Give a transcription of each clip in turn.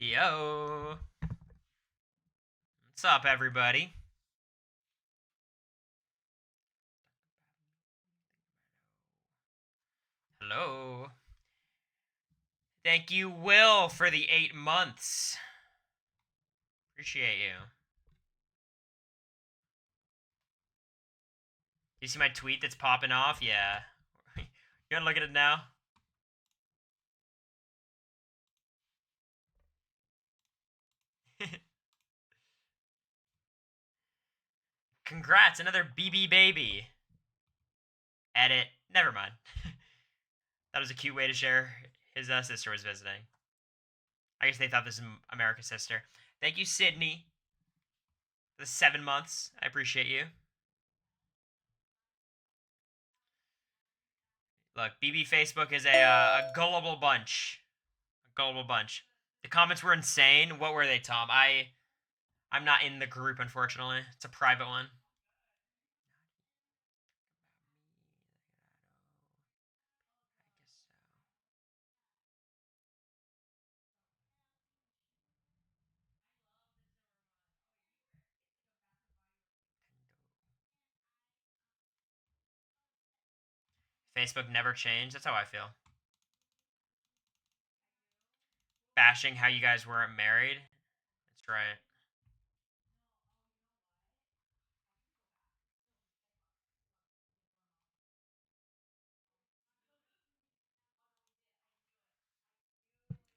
Yo. What's up, everybody? Hello. Thank you, Will, for the 8 months. Appreciate you. You see my tweet that's popping off? Yeah. You wanna look at it now? Congrats, another BB baby. Edit. Never mind. That was a cute way to share his sister was visiting. I guess they thought this was America's sister. Thank you, Sydney, for the 7 months. I appreciate you. Look, BB Facebook is a gullible bunch. A gullible bunch. The comments were insane. What were they, Tom? I'm not in the group, unfortunately. It's a private one. Facebook never changed. That's how I feel. Bashing how you guys weren't married. That's right.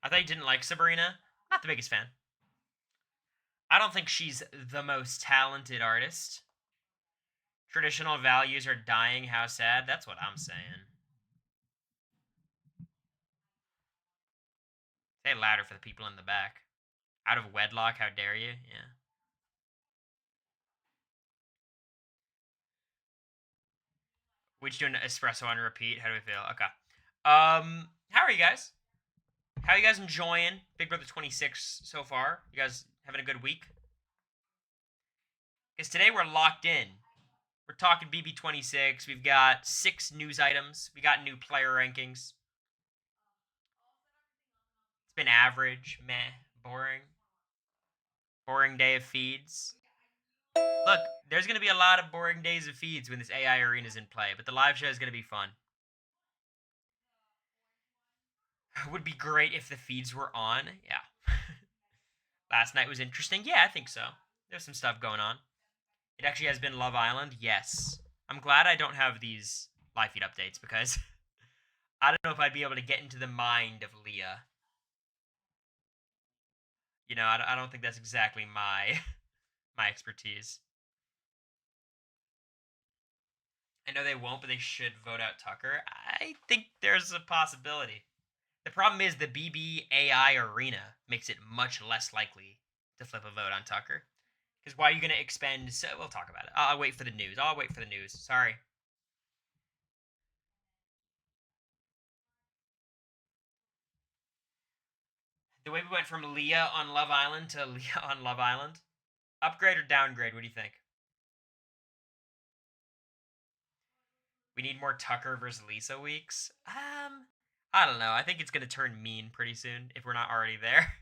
I thought you didn't like Sabrina. Not the biggest fan. I don't think she's the most talented artist. Traditional values are dying. How sad. That's what I'm saying. Say it louder for the people in the back. Out of wedlock, how dare you? Yeah. We just doing espresso on repeat. How do we feel? Okay. How are you guys? How are you guys enjoying Big Brother 26 so far? You guys having a good week? Because today we're locked in. We're talking BB26. We've got 6 news items. We got new player rankings. It's been average, meh, boring. Boring day of feeds. Look, there's going to be a lot of boring days of feeds when this AI arena is in play, but the live show is going to be fun. Would be great if the feeds were on. Yeah. Last night was interesting. Yeah, I think so. There's some stuff going on. It actually has been Love Island. Yes. I'm glad I don't have these live feed updates because I don't know if I'd be able to get into the mind of Leah. You know, I don't think that's exactly my my expertise. I know they won't, but they should vote out Tucker. I think there's a possibility. The problem is the BB AI arena makes it much less likely to flip a vote on Tucker. Because why are you going to expend? So we'll talk about it. I'll wait for the news. I'll wait for the news. Sorry. The way we went from Leah on Love Island to Leah on Love Island. Upgrade or downgrade? What do you think? We need more Tucker versus Lisa weeks. I don't know. I think it's gonna turn mean pretty soon if we're not already there.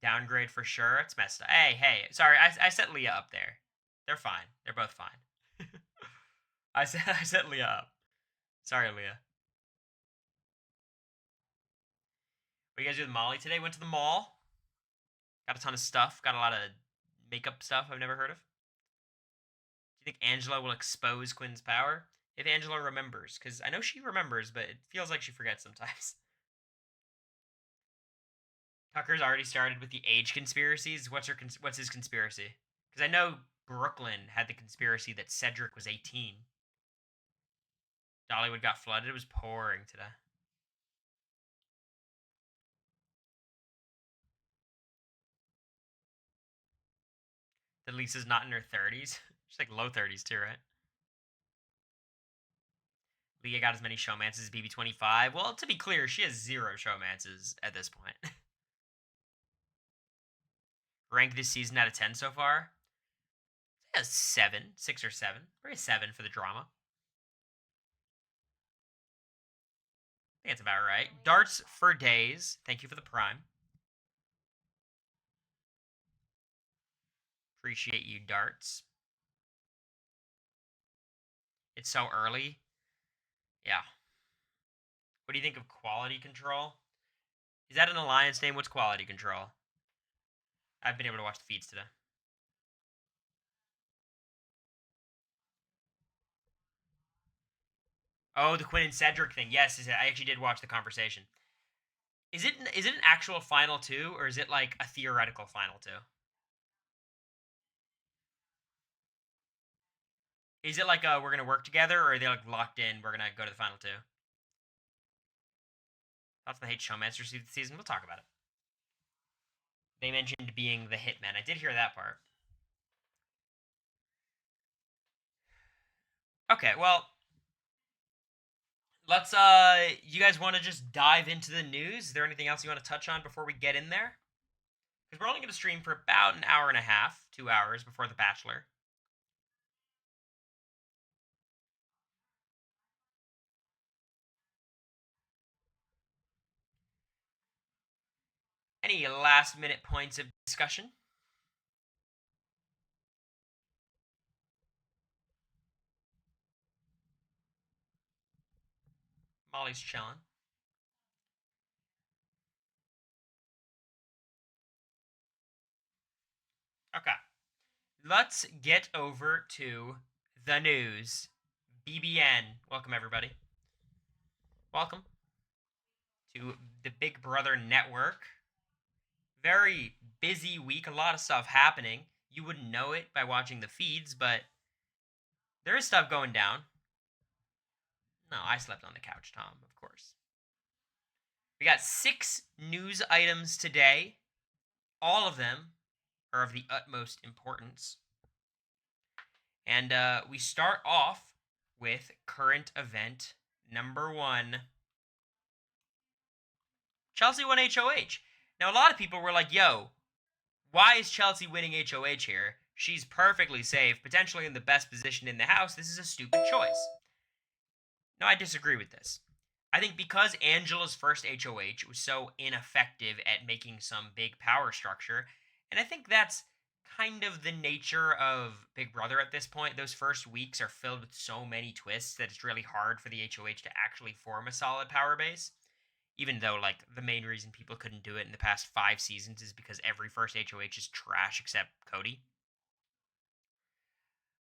Downgrade for sure. It's messed up. Hey. Sorry, I set Leah up there. They're fine. They're both fine. I set Leah up. Sorry, Leah. What you guys do with Molly today? Went to the mall. Got a ton of stuff. Got a lot of makeup stuff I've never heard of. Do you think Angela will expose Quinn's power? If Angela remembers, because I know she remembers, but it feels like she forgets sometimes. Tucker's already started with the age conspiracies. What's his conspiracy? Because I know Brooklyn had the conspiracy that Cedric was 18. Dollywood got flooded. It was pouring today. That Lisa's not in her 30s. She's like low 30s too, right? Leah got as many showmances as BB25. Well, to be clear, she has 0 showmances at this point. Rank this season out of 10 so far? A 7, 6 or 7. Maybe a 7 for the drama. think that's about right. Darts for days. Thank you for the prime. Appreciate you, Darts. It's so early. Yeah. What do you think of quality control? Is that an alliance name? What's quality control? I've been able to watch the feeds today. Oh, the Quinn and Cedric thing. Yes, I actually did watch the conversation. Is it an actual final two, or is it like a theoretical final two? Is it like we're gonna work together, or are they like locked in? We're gonna go to the final two. Thoughts on the hate showmasters season? We'll talk about it. They mentioned being the hitman. I did hear that part. Okay, well, let's you guys want to just dive into the news? Is there anything else you want to touch on before we get in there? Because we're only going to stream for about an hour and a half, 2 hours before The Bachelor. Any last minute points of discussion? Molly's chilling. Okay. Let's get over to the news. BBN. Welcome, everybody. Welcome to the Big Brother Network. Very busy week, a lot of stuff happening. You wouldn't know it by watching the feeds, but there is stuff going down. No, I slept on the couch, Tom, of course. We got 6 news items today. All of them are of the utmost importance. And we start off with current event number 1. Chelsea won HOH. Now, a lot of people were like, yo, why is Chelsea winning HOH here? She's perfectly safe, potentially in the best position in the house. This is a stupid choice. No, I disagree with this. I think because Angela's first HOH was so ineffective at making some big power structure, and I think that's kind of the nature of Big Brother at this point. Those first weeks are filled with so many twists that it's really hard for the HOH to actually form a solid power base. Even though, like, the main reason people couldn't do it in the past 5 seasons is because every first HOH is trash except Cody.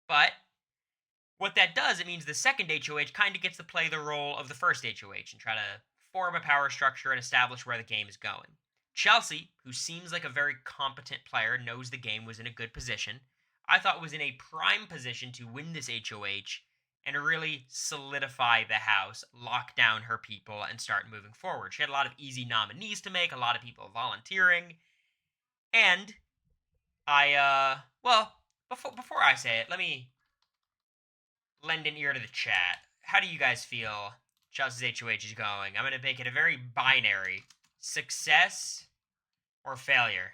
But what that does, it means the second HOH kind of gets to play the role of the first HOH and try to form a power structure and establish where the game is going. Chelsea, who seems like a very competent player, knows the game was in a good position, I thought was in a prime position to win this HOH and really solidify the house, lock down her people, and start moving forward. She had a lot of easy nominees to make, a lot of people volunteering, and before I say it, let me lend an ear to the chat. How do you guys feel Chelsea's HOH is going? I'm going to make it a very binary. Success or failure?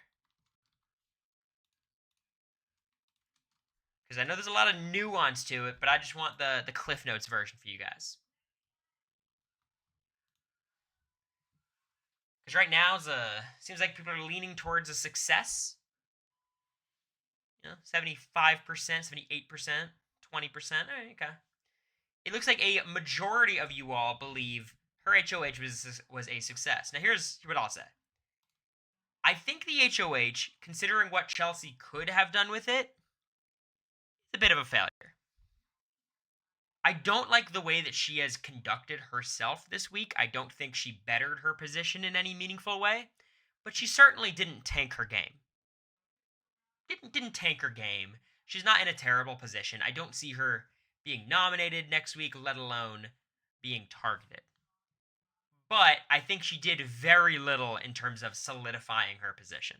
Because I know there's a lot of nuance to it, but I just want the Cliff Notes version for you guys. Because right now, seems like people are leaning towards a success. 75%, 78%, 20%. Okay. It looks like a majority of you all believe her HOH was a success. Now, here's what I'll say. I think the HOH, considering what Chelsea could have done with it, is a bit of a failure. I don't like the way that she has conducted herself this week. I don't think she bettered her position in any meaningful way, but she certainly didn't tank her game. Didn't tank her game. She's not in a terrible position. I don't see her being nominated next week, let alone being targeted. But I think she did very little in terms of solidifying her position.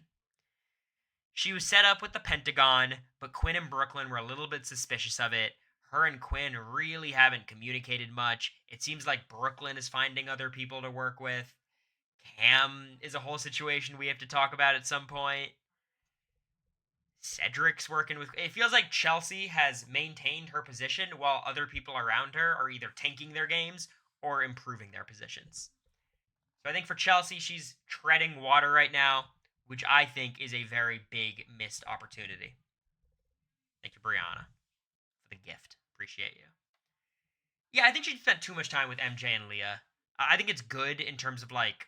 She was set up with the Pentagon, but Quinn and Brooklyn were a little bit suspicious of it. Her and Quinn really haven't communicated much. It seems like Brooklyn is finding other people to work with. Cam is a whole situation we have to talk about at some point. Cedric's working with... It feels like Chelsea has maintained her position while other people around her are either tanking their games or improving their positions. So I think for Chelsea, she's treading water right now, which I think is a very big missed opportunity. Thank you, Brianna, for the gift. Appreciate you. Yeah, I think she spent too much time with MJ and Leah. I think it's good in terms of like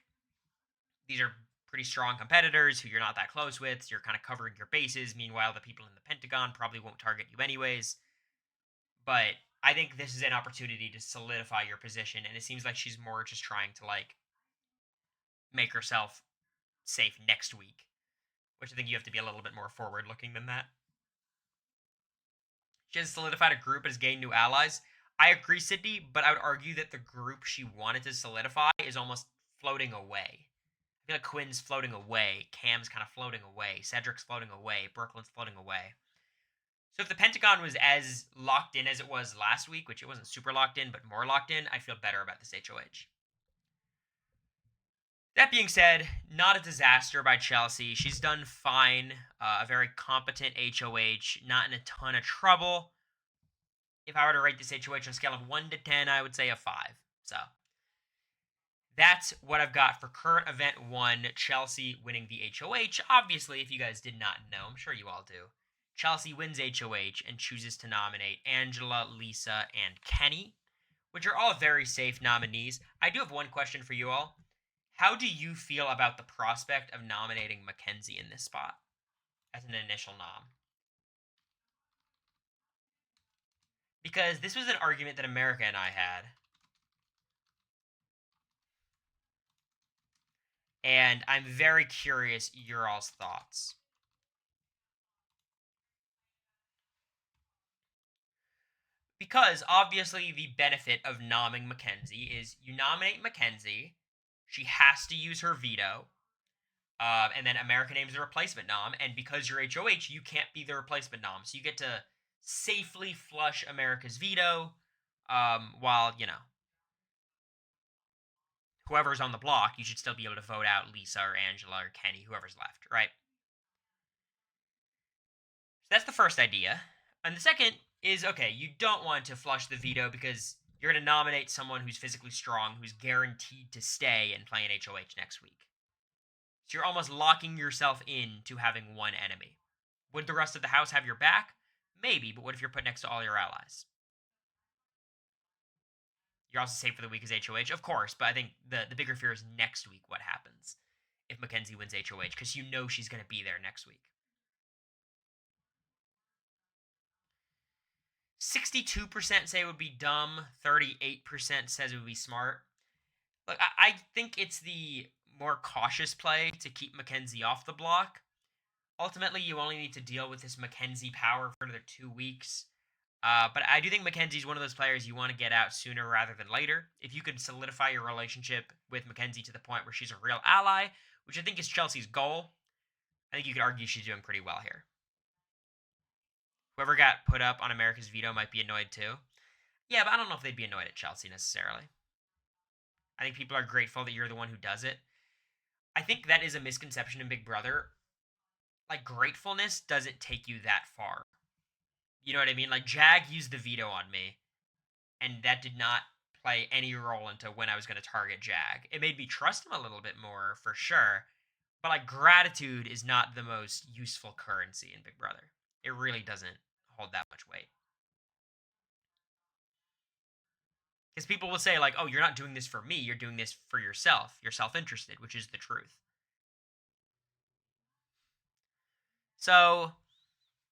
these are pretty strong competitors who you're not that close with. So you're kind of covering your bases. Meanwhile, the people in the Pentagon probably won't target you anyways. But I think this is an opportunity to solidify your position, and it seems like she's more just trying to like make herself safe next week, which I think you have to be a little bit more forward looking than that. She has solidified a group and has gained new allies. I agree, Sydney, but I would argue that the group she wanted to solidify is almost floating away. I feel like Quinn's floating away, Cam's kind of floating away, Cedric's floating away, Brooklyn's floating away. So if the Pentagon was as locked in as it was last week, which it wasn't super locked in, but more locked in, I feel better about this HOH. That being said, not a disaster by Chelsea. She's done fine. A very competent HOH, not in a ton of trouble. If I were to rate this HOH on a scale of 1 to 10, I would say a 5. So that's what I've got for current event 1, Chelsea winning the HOH. Obviously, if you guys did not know, I'm sure you all do, Chelsea wins HOH and chooses to nominate Angela, Lisa, and Kenny, which are all very safe nominees. I do have one question for you all. How do you feel about the prospect of nominating Mackenzie in this spot as an initial nom? Because this was an argument that America and I had. And I'm very curious your all's thoughts. Because obviously the benefit of nomming Mackenzie is you nominate Mackenzie, she has to use her veto, and then America names the replacement nom, and because you're HOH, you can't be the replacement nom. So you get to safely flush America's veto, while, you know, whoever's on the block, you should still be able to vote out Lisa or Angela or Kenny, whoever's left, right? So that's the first idea. And the second is, okay, you don't want to flush the veto because you're going to nominate someone who's physically strong, who's guaranteed to stay and play an HOH next week. So you're almost locking yourself into having one enemy. Would the rest of the house have your back? Maybe, but what if you're put next to all your allies? You're also safe for the week as HOH, of course, but I think the bigger fear is next week what happens if Mackenzie wins HOH, because you know she's going to be there next week. 62% say it would be dumb, 38% says it would be smart. Look, I think it's the more cautious play to keep Mackenzie off the block. Ultimately, you only need to deal with this Mackenzie power for another 2 weeks. But I do think Mackenzie's one of those players you want to get out sooner rather than later. If you could solidify your relationship with Mackenzie to the point where she's a real ally, which I think is Chelsea's goal, I think you could argue she's doing pretty well here. Whoever got put up on America's veto might be annoyed too. Yeah, but I don't know if they'd be annoyed at Chelsea necessarily. I think people are grateful that you're the one who does it. I think that is a misconception in Big Brother. Like, gratefulness doesn't take you that far. You know what I mean? Like, Jag used the veto on me, and that did not play any role into when I was going to target Jag. It made me trust him a little bit more, for sure. But, like, gratitude is not the most useful currency in Big Brother. It really doesn't hold that much weight. Because people will say, like, oh, you're not doing this for me, you're doing this for yourself. You're self-interested, which is the truth. So,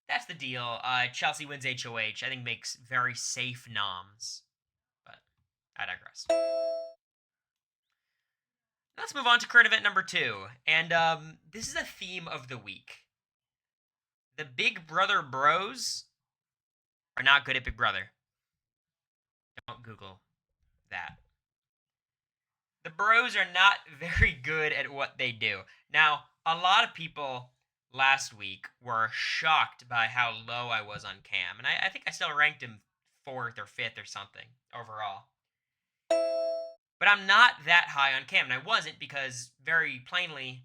that's the deal. Chelsea wins HOH. I think makes very safe noms. But I digress. Let's move on to current event number 2. And this is a theme of the week. The Big Brother bros are not good at Big Brother. Don't Google that. The bros are not very good at what they do. Now, a lot of people last week were shocked by how low I was on Cam. And I think I still ranked him 4th or 5th or something overall. But I'm not that high on Cam. And I wasn't because, very plainly,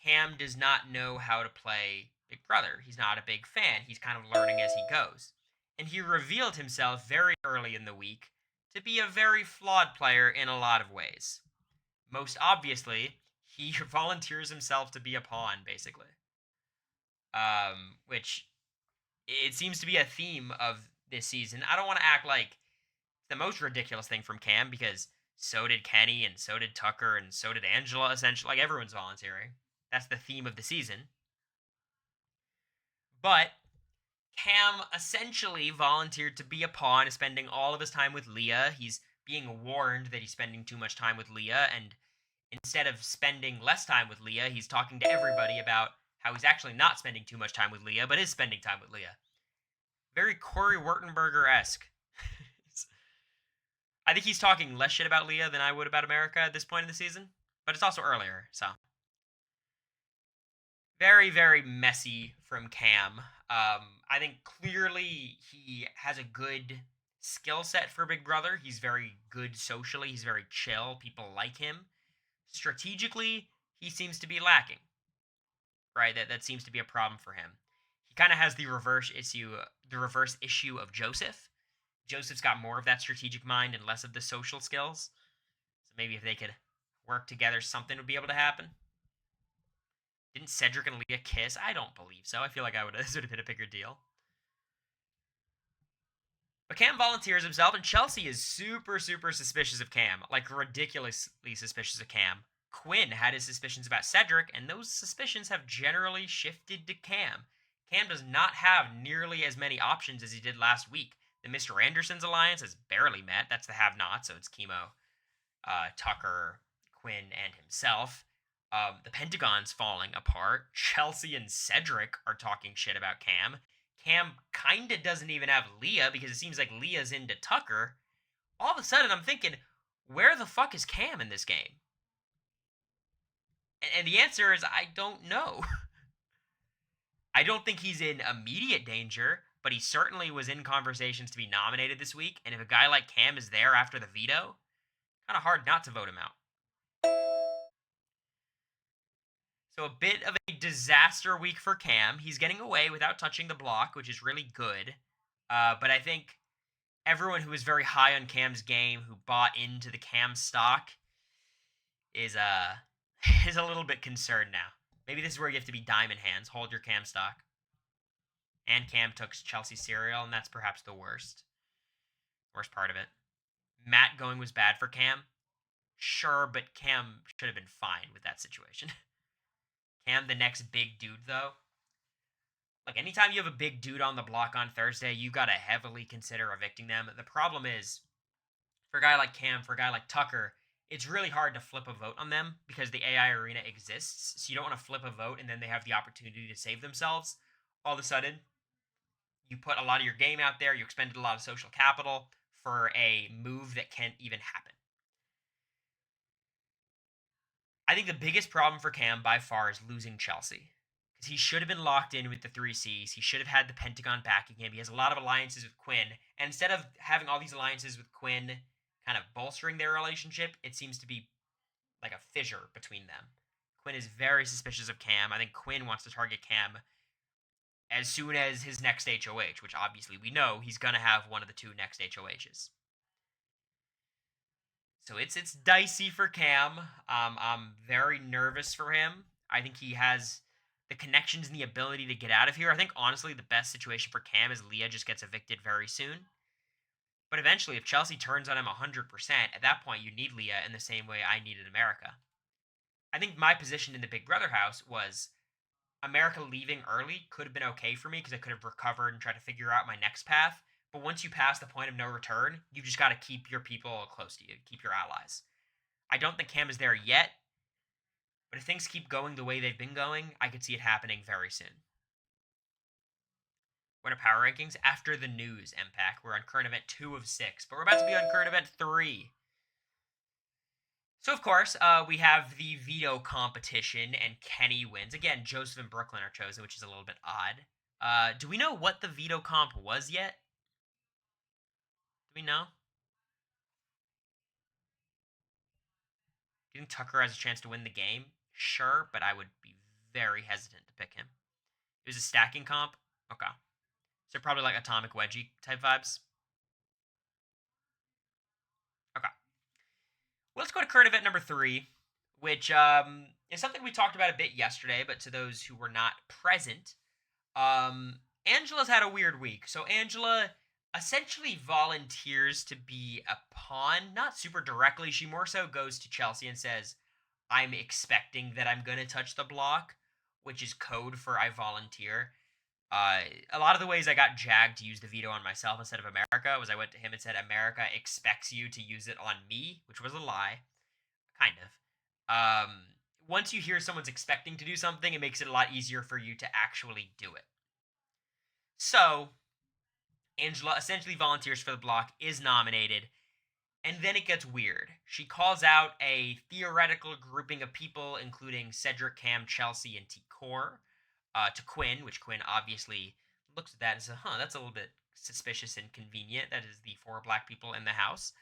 Cam does not know how to play Big Brother. He's not a big fan. He's kind of learning as he goes. And he revealed himself very early in the week to be a very flawed player in a lot of ways. Most obviously, he volunteers himself to be a pawn, basically. Which it seems to be a theme of this season. I don't want to act like the most ridiculous thing from Cam because so did Kenny and so did Tucker and so did Angela. Essentially, like everyone's volunteering. That's the theme of the season. But Cam essentially volunteered to be a pawn, spending all of his time with Leah. He's being warned that he's spending too much time with Leah, and instead of spending less time with Leah, he's talking to everybody about how he's actually not spending too much time with Leah, but is spending time with Leah. Very corywurtenberger esque. I think he's talking less shit about Leah than I would about America at this point in the season, but it's also earlier, so. Very, very messy from Cam. I think clearly he has a good skill set for Big Brother. He's very good socially. He's very chill. People like him. Strategically, he seems to be lacking. Right? That seems to be a problem for him. He kind of has the reverse issue of Joseph. Joseph's got more of that strategic mind and less of the social skills. So maybe if they could work together, something would be able to happen. Didn't Cedric and Leah kiss? I don't believe so. I feel like this would have been a bigger deal. But Cam volunteers himself, and Chelsea is super, super suspicious of Cam. Like, ridiculously suspicious of Cam. Quinn had his suspicions about Cedric, and those suspicions have generally shifted to Cam. Cam does not have nearly as many options as he did last week. The Mr. Anderson's alliance has barely met. That's the have-not, so it's Chemo, Tucker, Quinn, and himself. The Pentagon's falling apart. Chelsea and Cedric are talking shit about Cam. Cam kinda doesn't even have Leah because it seems like Leah's into Tucker. All of a sudden, I'm thinking, where the fuck is Cam in this game? And the answer is, I don't know. I don't think he's in immediate danger, but he certainly was in conversations to be nominated this week. And if a guy like Cam is there after the veto, kind of hard not to vote him out. So a bit of a disaster week for Cam. He's getting away without touching the block, which is really good. But I think everyone who was very high on Cam's game, who bought into the Cam stock, is a little bit concerned now. Maybe this is where you have to be diamond hands. Hold your Cam stock. And Cam took Chelsea cereal, and that's perhaps the worst part of it. Matt going was bad for Cam. Sure, but Cam should have been fine with that situation. Cam, the next big dude, though. Like, anytime you have a big dude on the block on Thursday, you gotta heavily consider evicting them. The problem is, for a guy like Cam, for a guy like Tucker, it's really hard to flip a vote on them because the AI arena exists. So you don't want to flip a vote and then they have the opportunity to save themselves. All of a sudden, you put a lot of your game out there, you expended a lot of social capital for a move that can't even happen. I think the biggest problem for Cam by far is losing Chelsea. Because he should have been locked in with the 3Cs. He should have had the Pentagon backing him. He has a lot of alliances with Quinn. And instead of having all these alliances with Quinn kind of bolstering their relationship, it seems to be like a fissure between them. Quinn is very suspicious of Cam. I think Quinn wants to target Cam as soon as his next HOH, which obviously we know he's going to have one of the two next HOHs. So it's dicey for Cam. I'm very nervous for him. I think he has the connections and the ability to get out of here. I think, honestly, the best situation for Cam is Leah just gets evicted very soon. But eventually, if Chelsea turns on him 100%, at that point, you need Leah in the same way I needed America. I think my position in the Big Brother house was America leaving early could have been okay for me because I could have recovered and tried to figure out my next path. But once you pass the point of no return, you just got to keep your people close to you, keep your allies. I don't think Cam is there yet, but if things keep going the way they've been going, I could see it happening very soon. We're in power rankings after the news, MPAC. We're on current event 2 of 6, but we're about to be on current event 3. So, of course, we have the veto competition, and Kenny wins. Again, Joseph and Brooklyn are chosen, which is a little bit odd. Do we know what the veto comp was yet? Do we know? Do you think Tucker has a chance to win the game? Sure, but I would be very hesitant to pick him. It was a stacking comp? Okay. So probably like Atomic Wedgie type vibes. Okay. Well, let's go to current event number 3. which is something we talked about a bit yesterday, but to those who were not present, Angela's had a weird week. So Angela essentially volunteers to be a pawn, not super directly. She more so goes to Chelsea and says, I'm expecting that I'm going to touch the block, which is code for I volunteer. Uh, a lot of the ways I got jagged to use the veto on myself instead of America was I went to him and said, America expects you to use it on me, which was a lie, kind of. Once you hear someone's expecting to do something, it makes it a lot easier for you to actually do it. So, Angela essentially volunteers for the block, is nominated, and then it gets weird. She calls out a theoretical grouping of people, including Cedric, Cam, Chelsea, and T. Core, to Quinn, which Quinn obviously looks at that and says, huh, that's a little bit suspicious and convenient. That is the four black people in the house.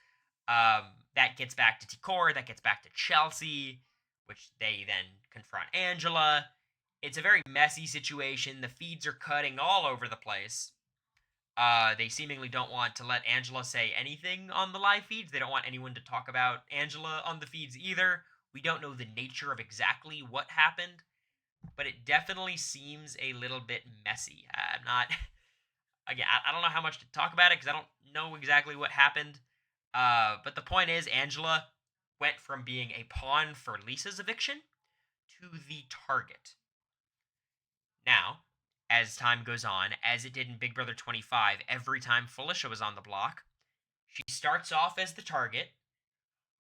That gets back to T. Core, that gets back to Chelsea, which they then confront Angela. It's a very messy situation. The feeds are cutting all over the place. They seemingly don't want to let Angela say anything on the live feeds. They don't want anyone to talk about Angela on the feeds either. We don't know the nature of exactly what happened, but it definitely seems a little bit messy. I'm not. Again, I don't know how much to talk about it because I don't know exactly what happened. But the point is, Angela went from being a pawn for Lisa's eviction to the target. Now, as time goes on, as it did in Big Brother 25, every time Felicia was on the block, she starts off as the target,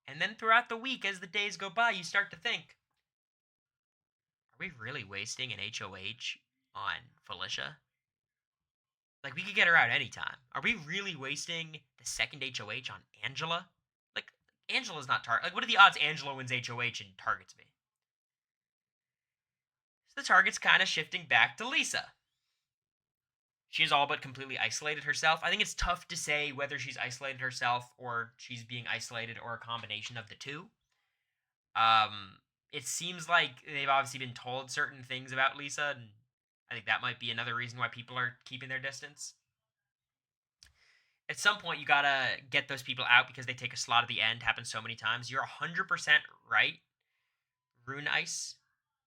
and then throughout the week, as the days go by, you start to think, are we really wasting an HOH on Felicia? Like, we could get her out anytime. Are we really wasting the second HOH on Angela? Like, Angela's not target. Like, what are the odds Angela wins HOH and targets me? So the target's kind of shifting back to Lisa. She's all but completely isolated herself. I think it's tough to say whether she's isolated herself or she's being isolated or a combination of the two. It seems like they've obviously been told certain things about Lisa, and I think that might be another reason why people are keeping their distance. At some point, you gotta get those people out because they take a slot at the end. Happens so many times. You're 100% right. Rune Ice,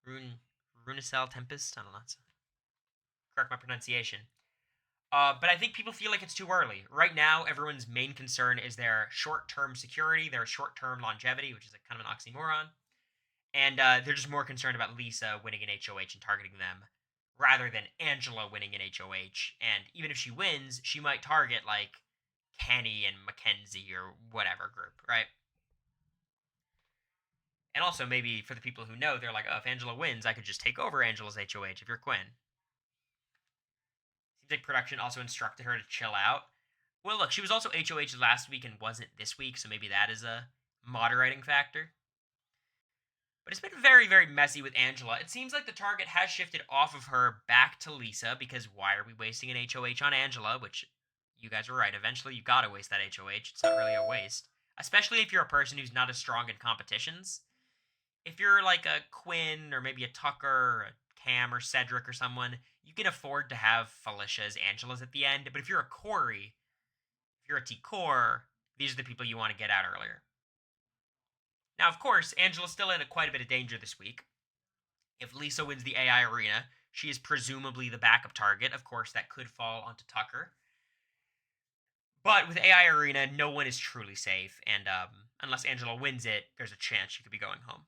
Runacell Tempest. I don't know. Correct my pronunciation. But I think people feel like it's too early. Right now, everyone's main concern is their short-term security, their short-term longevity, which is a kind of an oxymoron. And they're just more concerned about Lisa winning an HOH and targeting them, rather than Angela winning an HOH. And even if she wins, she might target, like, Kenny and Mackenzie or whatever group, right? And also, maybe for the people who know, they're like, oh, if Angela wins, I could just take over Angela's HOH if you're Quinn. Seems like production also instructed her to chill out. Well, look, she was also HOH last week and wasn't this week, so maybe that is a moderating factor. But it's been very, very messy with Angela. It seems like the target has shifted off of her back to Lisa, because why are we wasting an HOH on Angela? Which, you guys were right. Eventually, you gotta waste that HOH. It's not really a waste. Especially if you're a person who's not as strong in competitions. If you're like a Quinn or maybe a Tucker or a Cam or Cedric or someone, you can afford to have Felicia's, Angela's at the end. But if you're a Cory, if you're a T-Core, these are the people you want to get out earlier. Now, of course, Angela's still in quite a bit of danger this week. If Lisa wins the AI arena, she is presumably the backup target. Of course, that could fall onto Tucker. But with AI arena, no one is truly safe, and unless Angela wins it, there's a chance she could be going home.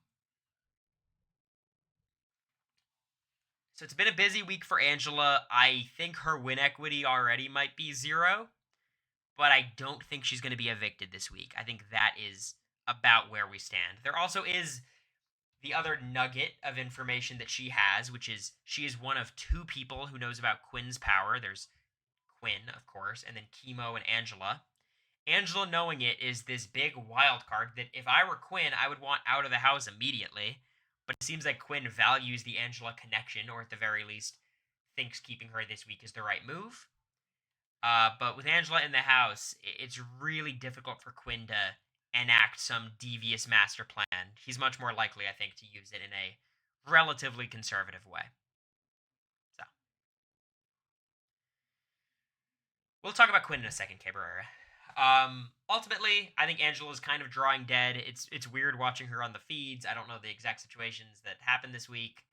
So it's been a busy week for Angela. I think her win equity already might be 0, but I don't think she's going to be evicted this week. I think that is about where we stand. There also is the other nugget of information that she has, which is she is one of 2 people who knows about Quinn's power. There's Quinn, of course, and then Chemo and Angela. Angela knowing it is this big wild card that if I were Quinn, I would want out of the house immediately. But it seems like Quinn values the Angela connection, or at the very least, thinks keeping her this week is the right move. But with Angela in the house, it's really difficult for Quinn to enact some devious master plan. He's much more likely, I think, to use it in a relatively conservative way. So, we'll talk about Quinn in a second, Cabrera. Ultimately, I think Angela's kind of drawing dead. It's weird watching her on the feeds. I don't know the exact situations that happened this week,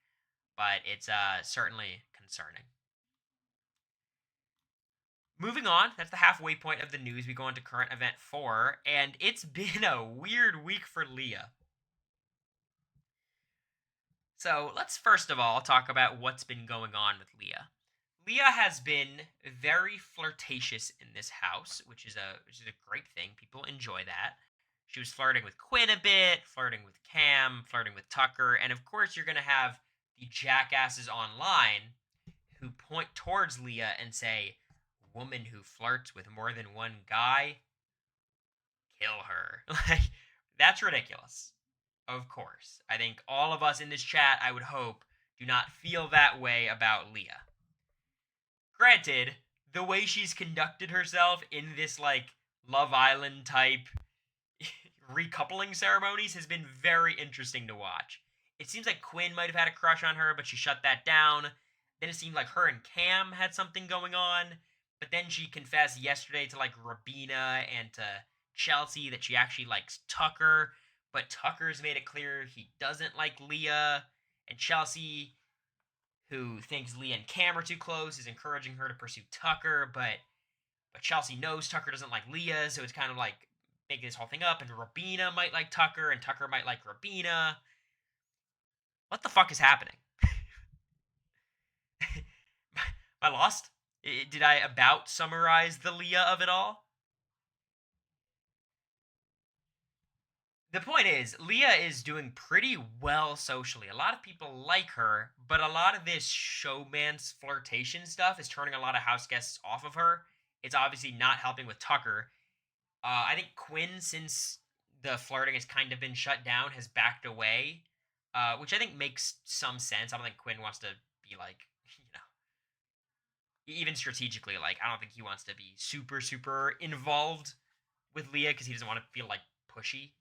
but it's certainly concerning. Moving on, that's the halfway point of the news. We go on to current event 4, and it's been a weird week for Leah. So let's first of all talk about what's been going on with Leah. Leah has been very flirtatious in this house, which is a great thing. People enjoy that. She was flirting with Quinn a bit, flirting with Cam, flirting with Tucker, and of course you're gonna have the jackasses online who point towards Leah and say, "Woman who flirts with more than one guy, kill her." Like, that's ridiculous. Of course. I think all of us in this chat, I would hope, do not feel that way about Leah. Granted, the way she's conducted herself in this, like, Love Island type recoupling ceremonies has been very interesting to watch. It seems like Quinn might have had a crush on her, but she shut that down. Then it seemed like her and Cam had something going on, but then she confessed yesterday to, like, Rabina and to Chelsea that she actually likes Tucker, but Tucker's made it clear he doesn't like Leah, and Chelsea, who thinks Leah and Cam are too close, is encouraging her to pursue Tucker, but Chelsea knows Tucker doesn't like Leah, so it's kind of like making this whole thing up, and Rabina might like Tucker, and Tucker might like Rabina. What the fuck is happening? Am I lost? Did I about summarize the Leah of it all? The point is, Leah is doing pretty well socially. A lot of people like her, but a lot of this showman's flirtation stuff is turning a lot of house guests off of her. It's obviously not helping with Tucker. I think Quinn, since the flirting has kind of been shut down, has backed away, which I think makes some sense. I don't think Quinn wants to be like, even strategically, like, I don't think he wants to be super, super involved with Leah because he doesn't want to feel like pushy.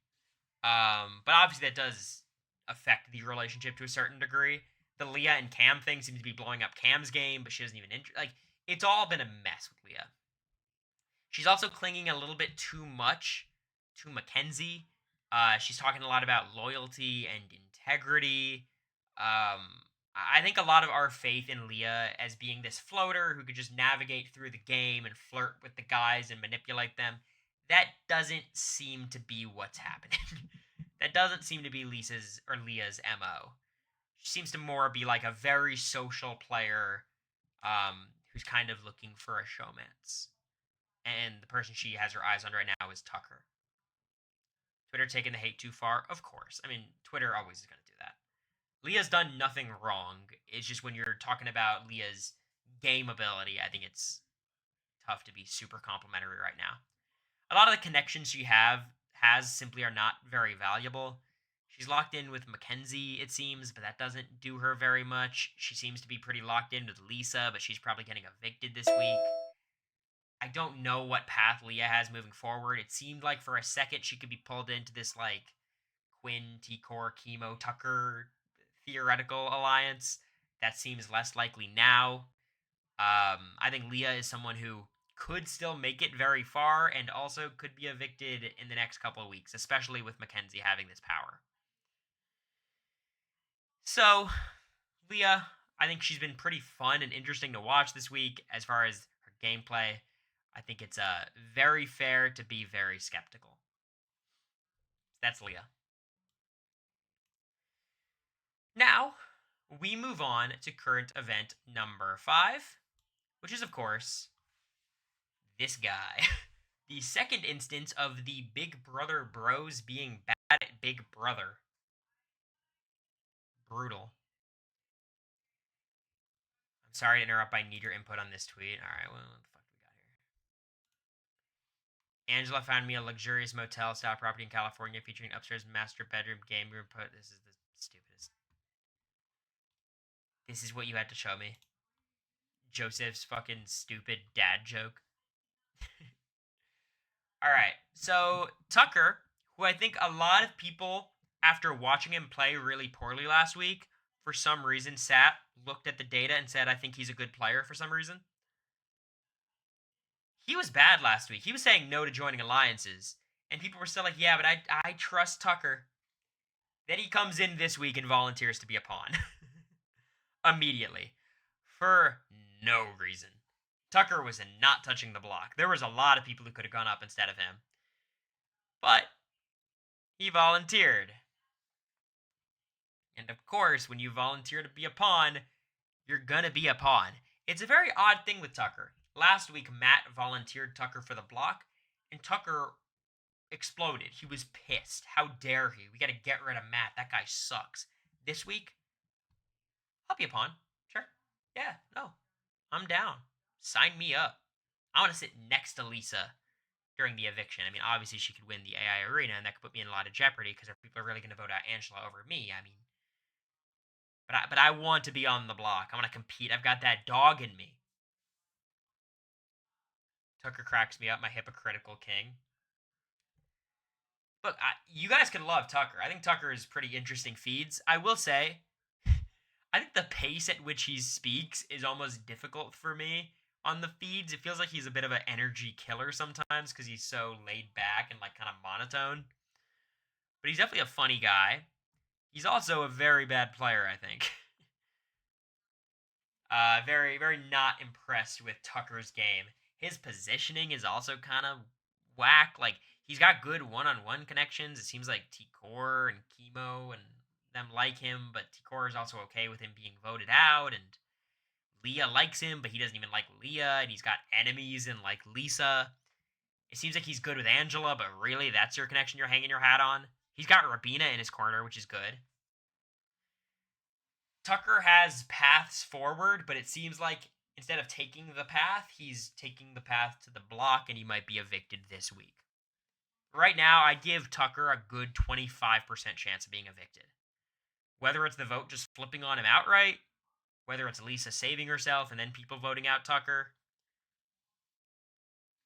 But obviously that does affect the relationship to a certain degree. The Leah and Cam thing seems to be blowing up Cam's game, but she doesn't even like. It's all been a mess with Leah. She's also clinging a little bit too much to Mackenzie. She's talking a lot about loyalty and integrity. I think a lot of our faith in Leah as being this floater who could just navigate through the game and flirt with the guys and manipulate them, that doesn't seem to be what's happening. That doesn't seem to be Lisa's or Leah's MO. She seems to more be like a very social player who's kind of looking for a showmance. And the person she has her eyes on right now is Tucker. Twitter taking the hate too far? Of course. I mean, Twitter always is going to do that. Leah's done nothing wrong. It's just when you're talking about Leah's game ability, I think it's tough to be super complimentary right now. A lot of the connections she has simply are not very valuable. She's locked in with Mackenzie, it seems, but that doesn't do her very much. She seems to be pretty locked in with Lisa, but she's probably getting evicted this week. I don't know what path Leah has moving forward. It seemed like for a second she could be pulled into this, like, Quinn, T-Core, Chemo, Tucker theoretical alliance. That seems less likely now. I think Leah is someone who could still make it very far and also could be evicted in the next couple of weeks, especially with Mackenzie having this power. So, Leah, I think she's been pretty fun and interesting to watch this week as far as her gameplay. I think it's very fair to be very skeptical. That's Leah. Now, we move on to current event number 5, which is, of course, this guy. The second instance of the Big Brother bros being bad at Big Brother. Brutal. I'm sorry to interrupt. I need your input on this tweet. All right, well, what the fuck do we got here? Angela found me a luxurious motel-style property in California featuring upstairs master bedroom, game room. This is the stupidest. This is what you had to show me. Joseph's fucking stupid dad joke. All right, so Tucker, who I think a lot of people, after watching him play really poorly last week, for some reason looked at the data and said, I think he's a good player for some reason. He was bad last week. He was saying no to joining alliances, and people were still like, "Yeah, but I trust Tucker." Then he comes in this week and volunteers to be a pawn immediately for no reason. Tucker was not touching the block. There was a lot of people who could have gone up instead of him, but he volunteered. And of course, when you volunteer to be a pawn, you're gonna be a pawn. It's a very odd thing with Tucker. Last week, Matt volunteered Tucker for the block, and Tucker exploded. He was pissed. How dare he? We gotta get rid of Matt. That guy sucks. This week, I'll be a pawn. Sure. Yeah, no. I'm down. Sign me up. I want to sit next to Lisa during the eviction. I mean, obviously she could win the AI arena, and that could put me in a lot of jeopardy because if people are really going to vote out Angela over me, I mean, but I want to be on the block. I want to compete. I've got that dog in me. Tucker cracks me up, my hypocritical king. Look, you guys can love Tucker. I think Tucker is pretty interesting feeds. I will say, I think the pace at which he speaks is almost difficult for me on the feeds. It feels like he's a bit of an energy killer sometimes because he's so laid back and like kind of monotone. But he's definitely a funny guy. He's also a very bad player, I think. Very, very not impressed with Tucker's game. His positioning is also kind of whack. Like, he's got good one-on-one connections. It seems like T-Core and Chemo and them like him, but T-Core is also okay with him being voted out, and Leah likes him, but he doesn't even like Leah, and he's got enemies in, like, Lisa. It seems like he's good with Angela, but really, that's your connection you're hanging your hat on? He's got Rabina in his corner, which is good. Tucker has paths forward, but it seems like instead of taking the path, he's taking the path to the block, and he might be evicted this week. Right now, I give Tucker a good 25% chance of being evicted. Whether it's the vote just flipping on him outright, whether it's Lisa saving herself and then people voting out Tucker,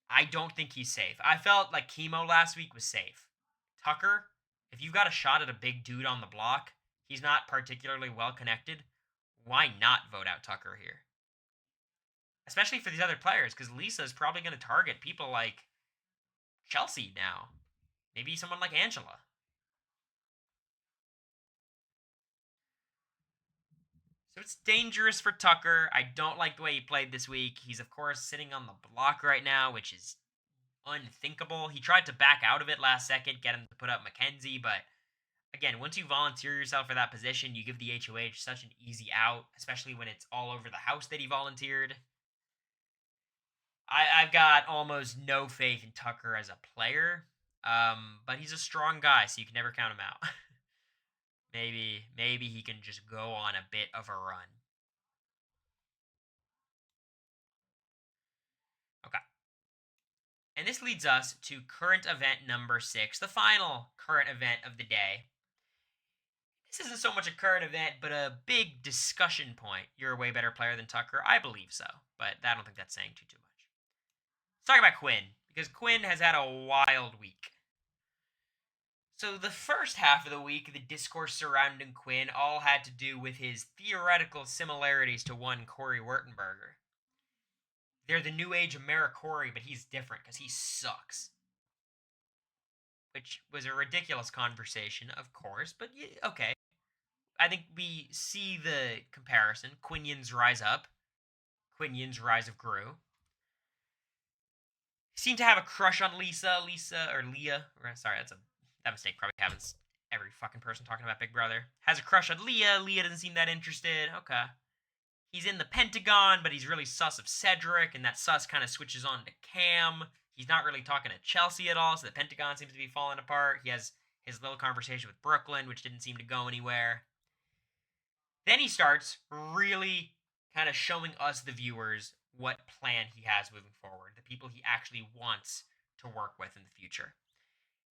I don't think he's safe. I felt like Chemo last week was safe. Tucker, if you've got a shot at a big dude on the block, he's not particularly well connected, why not vote out Tucker here? Especially for these other players, because Lisa is probably going to target people like Chelsea now. Maybe someone like Angela. So it's dangerous for Tucker. I don't like the way he played this week. He's, of course, sitting on the block right now, which is unthinkable. He tried to back out of it last second, get him to put up Mackenzie, but again, once you volunteer yourself for that position, you give the HOH such an easy out, especially when it's all over the house that he volunteered. I've got almost no faith in Tucker as a player, but he's a strong guy, so you can never count him out. Maybe he can just go on a bit of a run. Okay. And this leads us to current event number 6, the final current event of the day. This isn't so much a current event, but a big discussion point. You're a way better player than Tucker. I believe so, but I don't think that's saying too much. Let's talk about Quinn, because Quinn has had a wild week. So the first half of the week, the discourse surrounding Quinn all had to do with his theoretical similarities to one Cory Wurtenberger. They're the new age Americory, but he's different because he sucks. Which was a ridiculous conversation, of course, but okay. I think we see the comparison. Quinions rise up. Quinions rise of Gru. Seem to have a crush on Lisa, or Leah. Sorry, that mistake probably happens every fucking person talking about Big Brother. Has a crush on Leah. Leah doesn't seem that interested. Okay. He's in the Pentagon, but he's really sus of Cedric, and that sus kind of switches on to Cam. He's not really talking to Chelsea at all, so the Pentagon seems to be falling apart. He has his little conversation with Brooklyn, which didn't seem to go anywhere. Then he starts really kind of showing us, the viewers, what plan he has moving forward, the people he actually wants to work with in the future.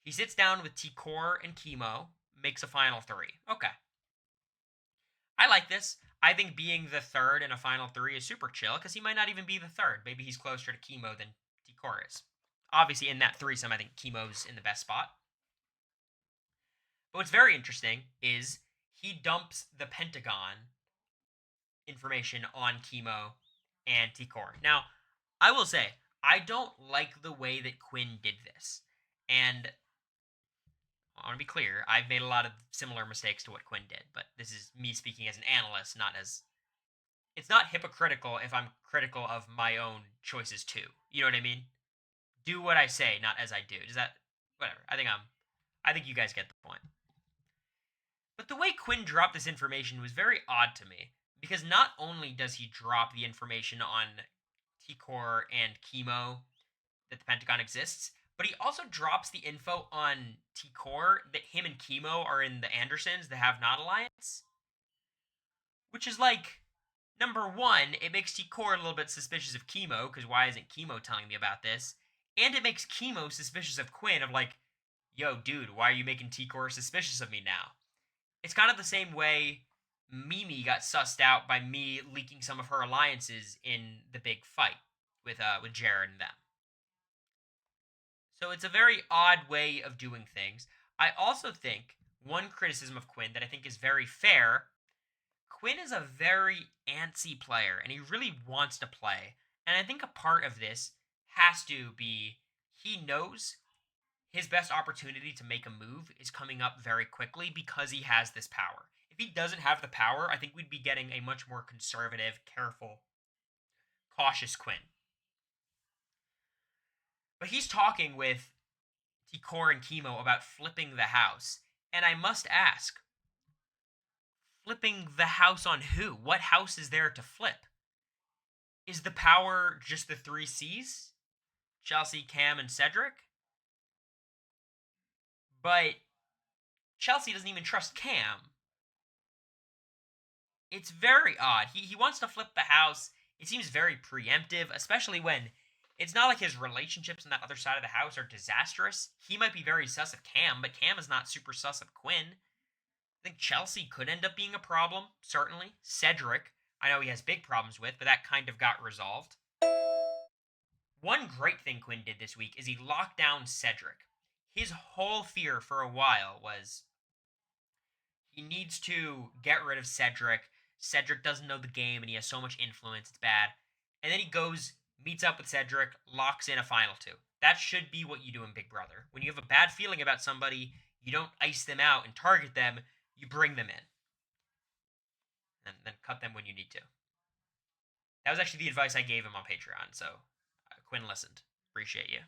He sits down with T-Core and Chemo, makes a final 3. Okay. I like this. I think being the third in a final 3 is super chill, because he might not even be the third. Maybe he's closer to Chemo than T-Core is. Obviously, in that threesome, I think Chemo's in the best spot. But what's very interesting is he dumps the Pentagon information on Chemo and T-Core. Now, I will say, I don't like the way that Quinn did this. And I want to be clear, I've made a lot of similar mistakes to what Quinn did, but this is me speaking as an analyst, not as it's not hypocritical if I'm critical of my own choices too. You know what I mean? Do what I say, not as I do. Does that whatever. I think you guys get the point. But the way Quinn dropped this information was very odd to me because not only does he drop the information on T-Core and Chemo that the Pentagon exists, but he also drops the info on T-Core that him and Chemo are in the Andersons, the Have Not Alliance. Which is like, number one, it makes T-Core a little bit suspicious of Chemo, because why isn't Chemo telling me about this? And it makes Chemo suspicious of Quinn, of like, yo, dude, why are you making T-Core suspicious of me now? It's kind of the same way Mimi got sussed out by me leaking some of her alliances in the big fight with Jared and them. So it's a very odd way of doing things. I also think one criticism of Quinn that I think is very fair. Quinn is a very antsy player and he really wants to play. And I think a part of this has to be he knows his best opportunity to make a move is coming up very quickly because he has this power. If he doesn't have the power, I think we'd be getting a much more conservative, careful, cautious Quinn. But he's talking with T-Core and Chemo about flipping the house. And I must ask, flipping the house on who? What house is there to flip? Is the power just the three C's? Chelsea, Cam, and Cedric? But Chelsea doesn't even trust Cam. It's very odd. He wants to flip the house. It seems very preemptive, especially when it's not like his relationships on that other side of the house are disastrous. He might be very sus of Cam, but Cam is not super sus of Quinn. I think Chelsea could end up being a problem, certainly. Cedric, I know he has big problems with, but that kind of got resolved. One great thing Quinn did this week is he locked down Cedric. His whole fear for a while was he needs to get rid of Cedric. Cedric doesn't know the game and he has so much influence, it's bad. And then he goes, meets up with Cedric, locks in a final two. That should be what you do in Big Brother. When you have a bad feeling about somebody, you don't ice them out and target them, you bring them in. And then cut them when you need to. That was actually the advice I gave him on Patreon, so Quinn listened. Appreciate you.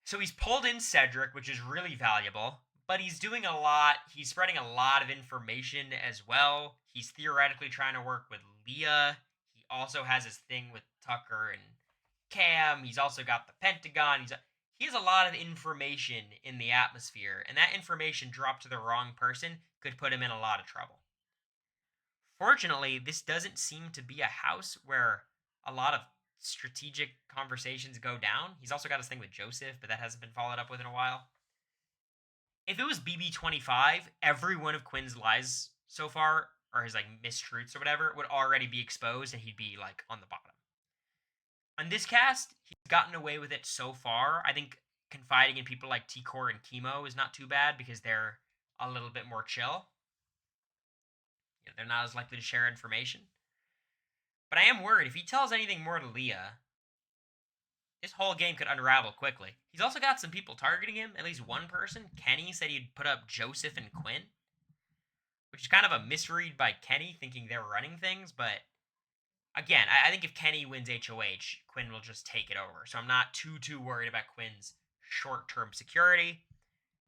So he's pulled in Cedric, which is really valuable, but he's doing a lot. He's spreading a lot of information as well. He's theoretically trying to work with Leah. He also has his thing with Tucker and Cam. He's also got the Pentagon. He has a lot of information in the atmosphere, and that information dropped to the wrong person could put him in a lot of trouble. Fortunately, this doesn't seem to be a house where a lot of strategic conversations go down. He's also got his thing with Joseph, but that hasn't been followed up with in a while. If it was BB25, every one of Quinn's lies so far, or his like mistruths or whatever, would already be exposed and he'd be like on the bottom. On this cast, he's gotten away with it so far. I think confiding in people like T-Core and Chemo is not too bad because they're a little bit more chill. You know, they're not as likely to share information. But I am worried if he tells anything more to Leah, this whole game could unravel quickly. He's also got some people targeting him. At least one person. Kenny said he'd put up Joseph and Quinn, which is kind of a misread by Kenny, thinking they're running things. But again, I think if Kenny wins HOH, Quinn will just take it over. So I'm not too worried about Quinn's short-term security.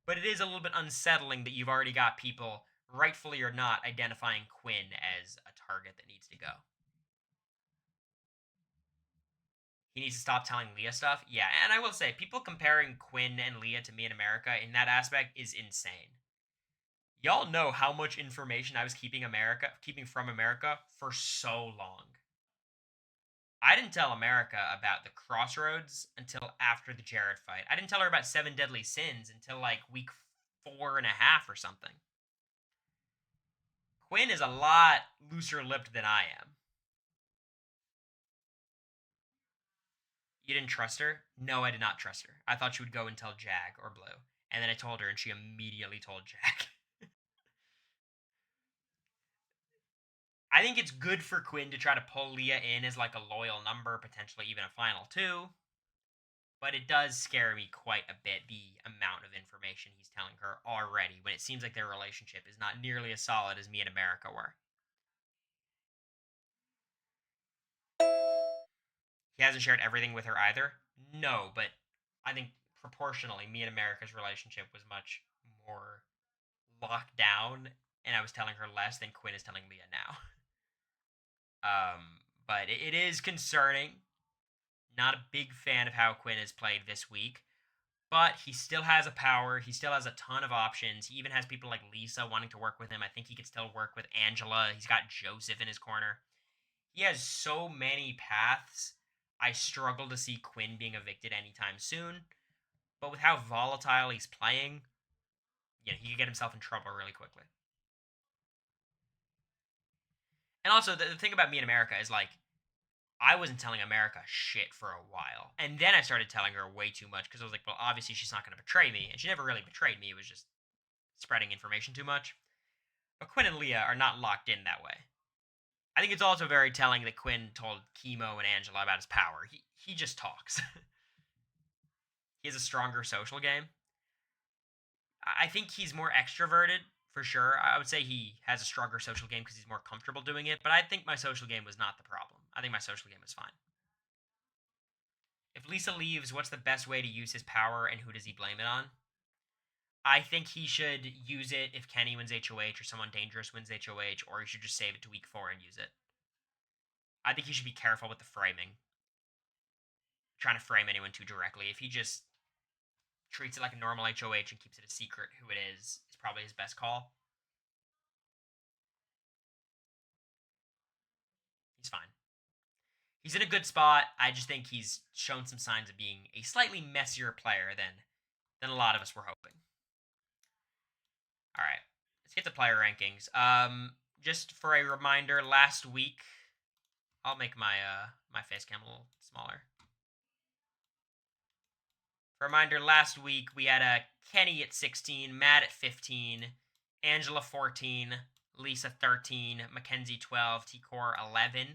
But it is a little bit unsettling that you've already got people, rightfully or not, identifying Quinn as a target that needs to go. He needs to stop telling Leah stuff. Yeah, and I will say, people comparing Quinn and Leah to me in America in that aspect is insane. Y'all know how much information I was keeping from America for so long. I didn't tell America about the Crossroads until after the Jared fight. I didn't tell her about 7 Deadly Sins until like week 4.5 or something. Quinn is a lot looser-lipped than I am. You didn't trust her? No, I did not trust her. I thought she would go and tell Jag or Blue. And then I told her and she immediately told Jag. I think it's good for Quinn to try to pull Leah in as like a loyal number, potentially even a final two. But it does scare me quite a bit, the amount of information he's telling her already, when it seems like their relationship is not nearly as solid as me and America were. He hasn't shared everything with her either. No, but I think proportionally, me and America's relationship was much more locked down, and I was telling her less than Quinn is telling Leah now. But it is concerning. Not a big fan of how Quinn has played this week, but he still has a power. He still has a ton of options. He even has people like Lisa wanting to work with him. I think he could still work with Angela. He's got Joseph in his corner. He has so many paths. I struggle to see Quinn being evicted anytime soon. But with how volatile he's playing, he could get himself in trouble really quickly. And also, the thing about me and America is like, I wasn't telling America shit for a while. And then I started telling her way too much because I was like, well, obviously she's not going to betray me. And she never really betrayed me. It was just spreading information too much. But Quinn and Leah are not locked in that way. I think it's also very telling that Quinn told Chemo and Angela about his power. He just talks. He has a stronger social game. I think he's more extroverted, for sure. I would say he has a stronger social game because he's more comfortable doing it, but I think my social game was not the problem. I think my social game was fine. If Lisa leaves, what's the best way to use his power and who does he blame it on? I think he should use it if Kenny wins HOH or someone dangerous wins HOH, or he should just save it to week 4 and use it. I think he should be careful with the framing. Trying to frame anyone too directly. If he just treats it like a normal HOH and keeps it a secret who it is probably his best call. He's fine. He's in a good spot. I just think he's shown some signs of being a slightly messier player than a lot of us were hoping. All right, let's get to player rankings. Just for a reminder, last week, I'll make my my face cam a little smaller. For a reminder, last week we had Kenny at 16, Matt at 15, Angela 14, Lisa 13, Mackenzie 12, T-Core 11.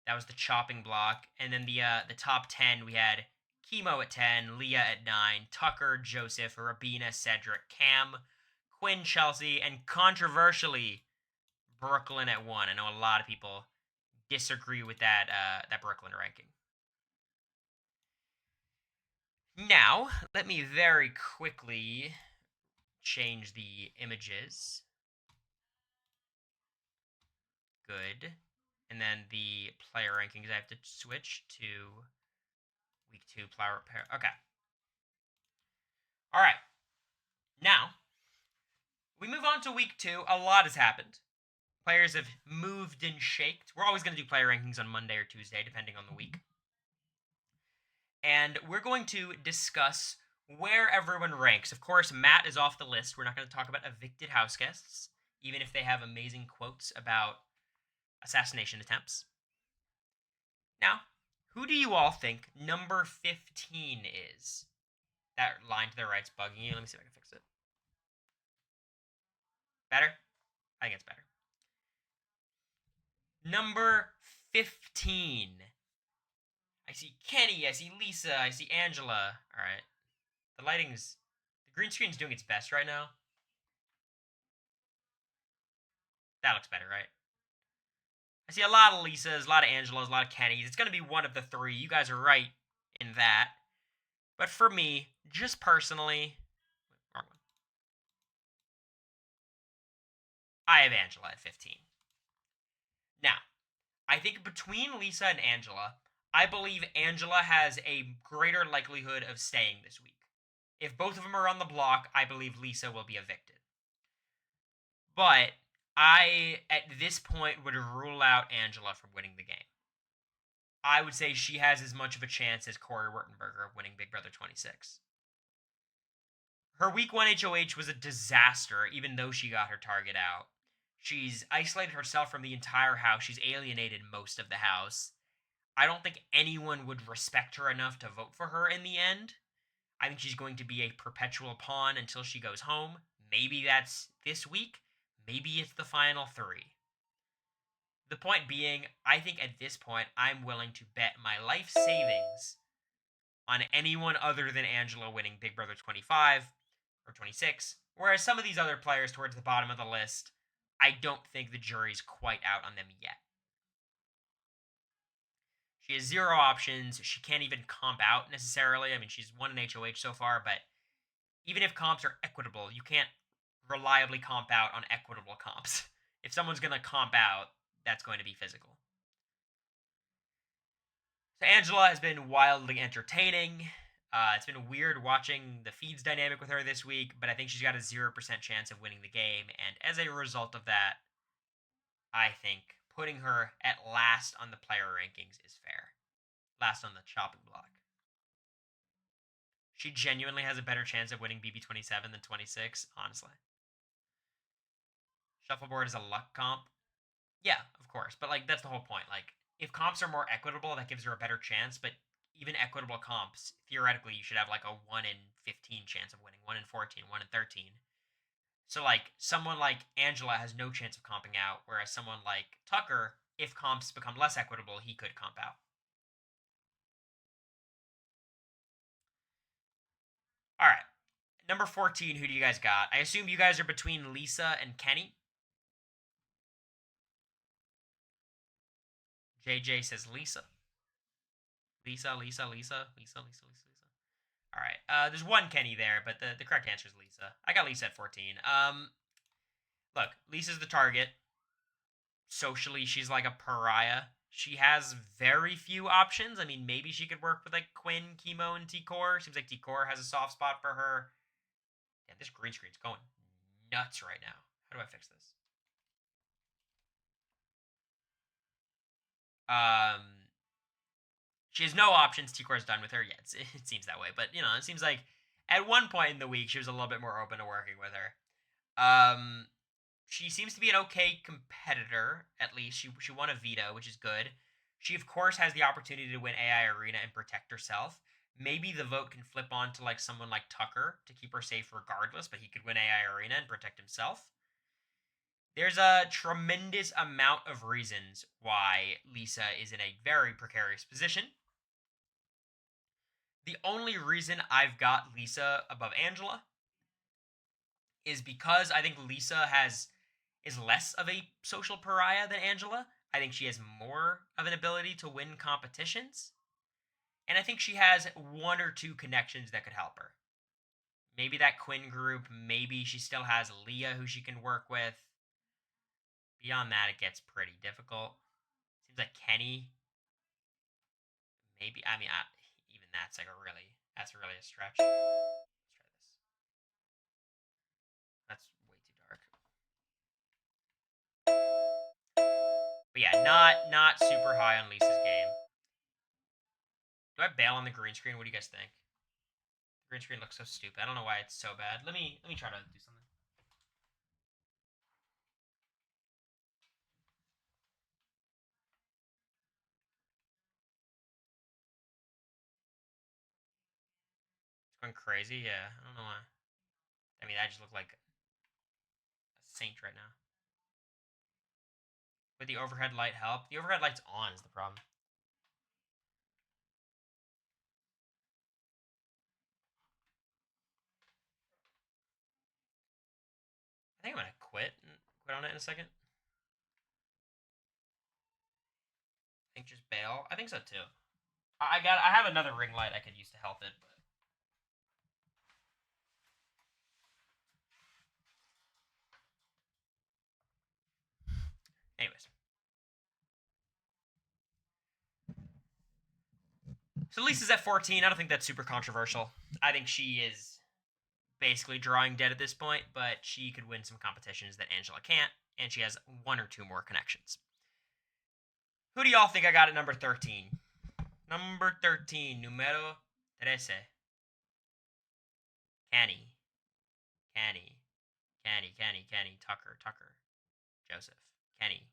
That was the chopping block. And then the top 10, we had Chemo at 10, Leah at 9, Tucker, Joseph, Rabina, Cedric, Cam, Quinn, Chelsea, and controversially, Brooklyn at 1. I know a lot of people disagree with that Brooklyn ranking. Now, let me very quickly change the images. Good. And then the player rankings, I have to switch to week 2 player pair. Okay. All right. Now, we move on to week 2. A lot has happened. Players have moved and shaked. We're always going to do player rankings on Monday or Tuesday, depending on the week. And we're going to discuss where everyone ranks. Of course, Matt is off the list. We're not going to talk about evicted house guests, even if they have amazing quotes about assassination attempts. Now, who do you all think number 15 is? That line to the right's bugging you. Let me see if I can fix it. Better? I think it's better. Number 15. I see Kenny, I see Lisa, I see Angela. Alright. The green screen's doing its best right now. That looks better, right? I see a lot of Lisas, a lot of Angelas, a lot of Kennys. It's going to be one of the 3. You guys are right in that. But for me, just personally, wrong one. I have Angela at 15. Now, I think between Lisa and Angela, I believe Angela has a greater likelihood of staying this week. If both of them are on the block, I believe Lisa will be evicted. But I, at this point, would rule out Angela from winning the game. I would say she has as much of a chance as Cory Wurtenberger of winning Big Brother 26. Her week 1 HOH was a disaster, even though she got her target out. She's isolated herself from the entire house. She's alienated most of the house. I don't think anyone would respect her enough to vote for her in the end. I think she's going to be a perpetual pawn until she goes home. Maybe that's this week. Maybe it's the final 3. The point being, I think at this point, I'm willing to bet my life savings on anyone other than Angela winning Big Brother 25 or 26. Whereas some of these other players towards the bottom of the list, I don't think the jury's quite out on them yet. She has zero options. She can't even comp out necessarily. I mean, she's won an HOH so far, but even if comps are equitable, you can't reliably comp out on equitable comps. If someone's going to comp out, that's going to be physical. So Angela has been wildly entertaining. It's been weird watching the feeds dynamic with her this week, but I think she's got a 0% chance of winning the game. And as a result of that, I think putting her at last on the player rankings is fair. Last on the chopping block. She genuinely has a better chance of winning BB27 than 26, honestly. Shuffleboard is a luck comp. Yeah, of course. But, like, that's the whole point. Like, if comps are more equitable, that gives her a better chance. But even equitable comps, theoretically, you should have, like, a 1 in 15 chance of winning, 1 in 14, 1 in 13. So, like, someone like Angela has no chance of comping out, whereas someone like Tucker, if comps become less equitable, he could comp out. All right. Number 14, who do you guys got? I assume you guys are between Lisa and Kenny. JJ says Lisa. Lisa. All right. There's one Kenny there, but the correct answer is Lisa. I got Lisa at 14. Look, Lisa's the target. Socially, she's like a pariah. She has very few options. I mean, maybe she could work with like Quinn, Chemo, and T-Core. Seems like T-Core has a soft spot for her. Yeah, this green screen's going nuts right now. How do I fix this? She has no options. T-Core's done with her. Yeah, it seems that way. But, you know, it seems like at one point in the week, she was a little bit more open to working with her. She seems to be an okay competitor, at least. She won a veto, which is good. She, of course, has the opportunity to win AI Arena and protect herself. Maybe the vote can flip on to like someone like Tucker to keep her safe regardless, but he could win AI Arena and protect himself. There's a tremendous amount of reasons why Lisa is in a very precarious position. The only reason I've got Lisa above Angela is because I think Lisa is less of a social pariah than Angela. I think she has more of an ability to win competitions. And I think she has one or two connections that could help her. Maybe that Quinn group, maybe she still has Leah who she can work with. Beyond that, it gets pretty difficult. Seems like Kenny, maybe. I mean, even that's really a stretch. Let's try this. That's way too dark. But yeah, not super high on Lisa's game. Do I bail on the green screen? What do you guys think? The green screen looks so stupid. I don't know why it's so bad. Let me try to do something. It's going crazy. Yeah, I don't know why. I mean, I just look like a saint right now. Would the overhead light help? The overhead light's on is the problem. I think I'm gonna quit on it in a second. I think just bail. I think so too. I have another ring light I could use to help it, but anyways. So Lisa's at 14. I don't think that's super controversial. I think she is basically drawing dead at this point, but she could win some competitions that Angela can't, and she has one or two more connections. Who do y'all think I got at number 13? Number 13, numero 13. Kenny. Tucker. Joseph. Kenny.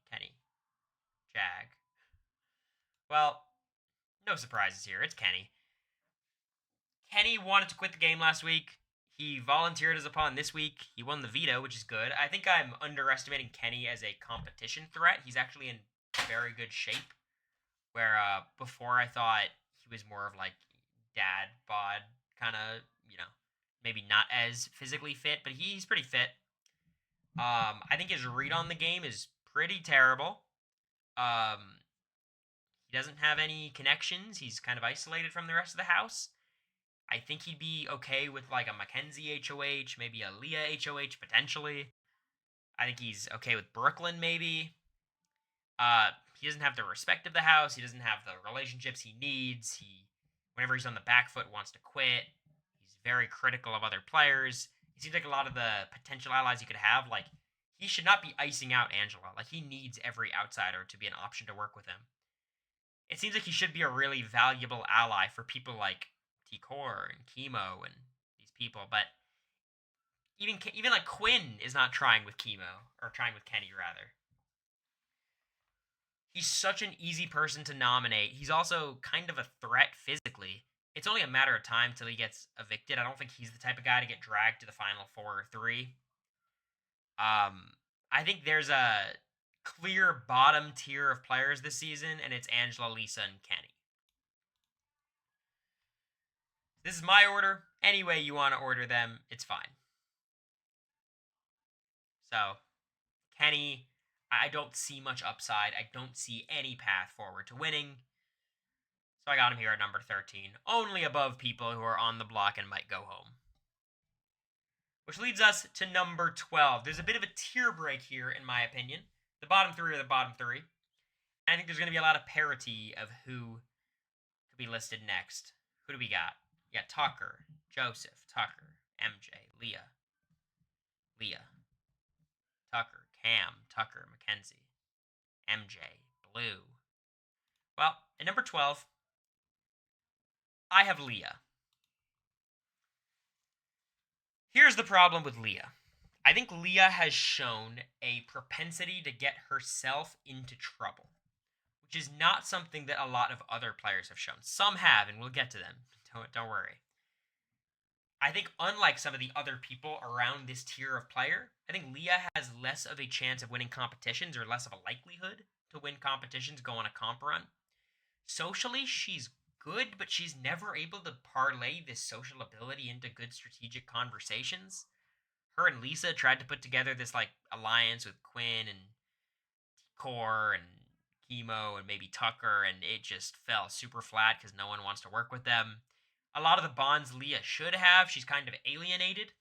Jag. Well, no surprises here. It's Kenny. Kenny wanted to quit the game last week. He volunteered as a pawn this week. He won the veto, which is good. I think I'm underestimating Kenny as a competition threat. He's actually in very good shape. Where before I thought he was more of like dad bod kind of, maybe not as physically fit, but he's pretty fit. I think his read on the game is pretty terrible. Um, he doesn't have any connections. He's kind of isolated from the rest of the house. I think he'd be okay with like a Mackenzie HOH, maybe a Leah HOH potentially. I think he's okay with Brooklyn maybe. He doesn't have the respect of the house. He doesn't have the relationships he needs. Whenever he's on the back foot, wants to quit. He's very critical of other players. It seems like a lot of the potential allies he could have, like, he should not be icing out Angela. Like, he needs every outsider to be an option to work with him. It seems like he should be a really valuable ally for people like T-Core and Chemo and these people, but even like Quinn is not trying with Chemo, or trying with Kenny, rather. He's such an easy person to nominate. He's also kind of a threat physically. It's only a matter of time till he gets evicted. I don't think he's the type of guy to get dragged to the final 4 or 3. I think there's a clear bottom tier of players this season, and it's Angela, Lisa, and Kenny. This is my order. Any way you want to order them, it's fine. So, Kenny, I don't see much upside. I don't see any path forward to winning. So I got him here at number 13, only above people who are on the block and might go home. Which leads us to number 12. There's a bit of a tier break here, in my opinion. The bottom 3 are the bottom 3. And I think there's going to be a lot of parity of who could be listed next. Who do we got? We got Tucker, Joseph, Tucker, MJ, Leah, Tucker, Cam, Tucker, Mackenzie, MJ, Blue. Well, at number 12, I have Leah. Here's the problem with Leah. I think Leah has shown a propensity to get herself into trouble, which is not something that a lot of other players have shown. Some have, and we'll get to them. Don't worry. I think unlike some of the other people around this tier of player, I think Leah has less of a chance of winning competitions, or less of a likelihood to win competitions, go on a comp run. Socially, she's good, but she's never able to parlay this social ability into good strategic conversations. Her and Lisa tried to put together this like alliance with Quinn and Core and Chemo and maybe Tucker, and it just fell super flat because no one wants to work with them. A lot of the bonds Leah should have, she's kind of alienated.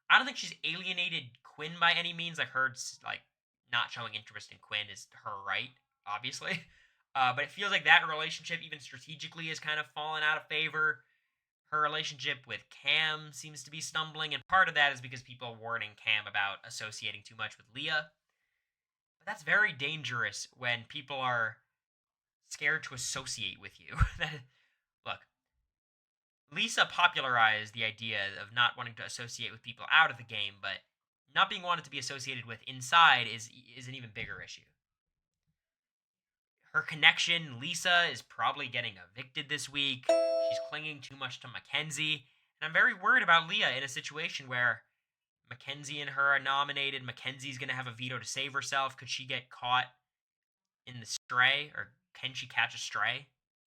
I don't think she's alienated Quinn by any means. Like, her like not showing interest in Quinn is her right, obviously. But it feels like that relationship, even strategically, has kind of fallen out of favor. Her relationship with Cam seems to be stumbling, and part of that is because people are warning Cam about associating too much with Leah. But that's very dangerous when people are scared to associate with you. Look, Lisa popularized the idea of not wanting to associate with people out of the game, but not being wanted to be associated with inside is an even bigger issue. Her connection, Lisa, is probably getting evicted this week. She's clinging too much to Mackenzie. And I'm very worried about Leah in a situation where Mackenzie and her are nominated. Mackenzie's going to have a veto to save herself. Could she get caught in the stray? Or can she catch a stray?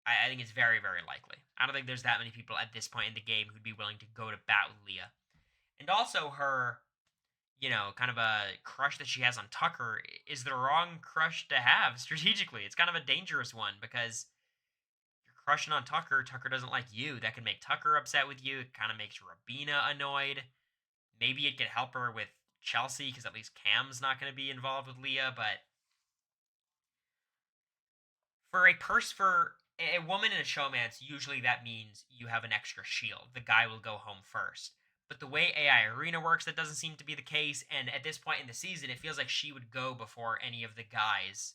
I think it's very, very likely. I don't think there's that many people at this point in the game who'd be willing to go to bat with Leah. And also her, kind of a crush that she has on Tucker is the wrong crush to have strategically. It's kind of a dangerous one because you're crushing on Tucker. Tucker doesn't like you. That could make Tucker upset with you. It kind of makes Rabina annoyed. Maybe it could help her with Chelsea because at least Cam's not going to be involved with Leah. But for a woman in a showmance, usually that means you have an extra shield. The guy will go home first. But the way AI Arena works, that doesn't seem to be the case. And at this point in the season, it feels like she would go before any of the guys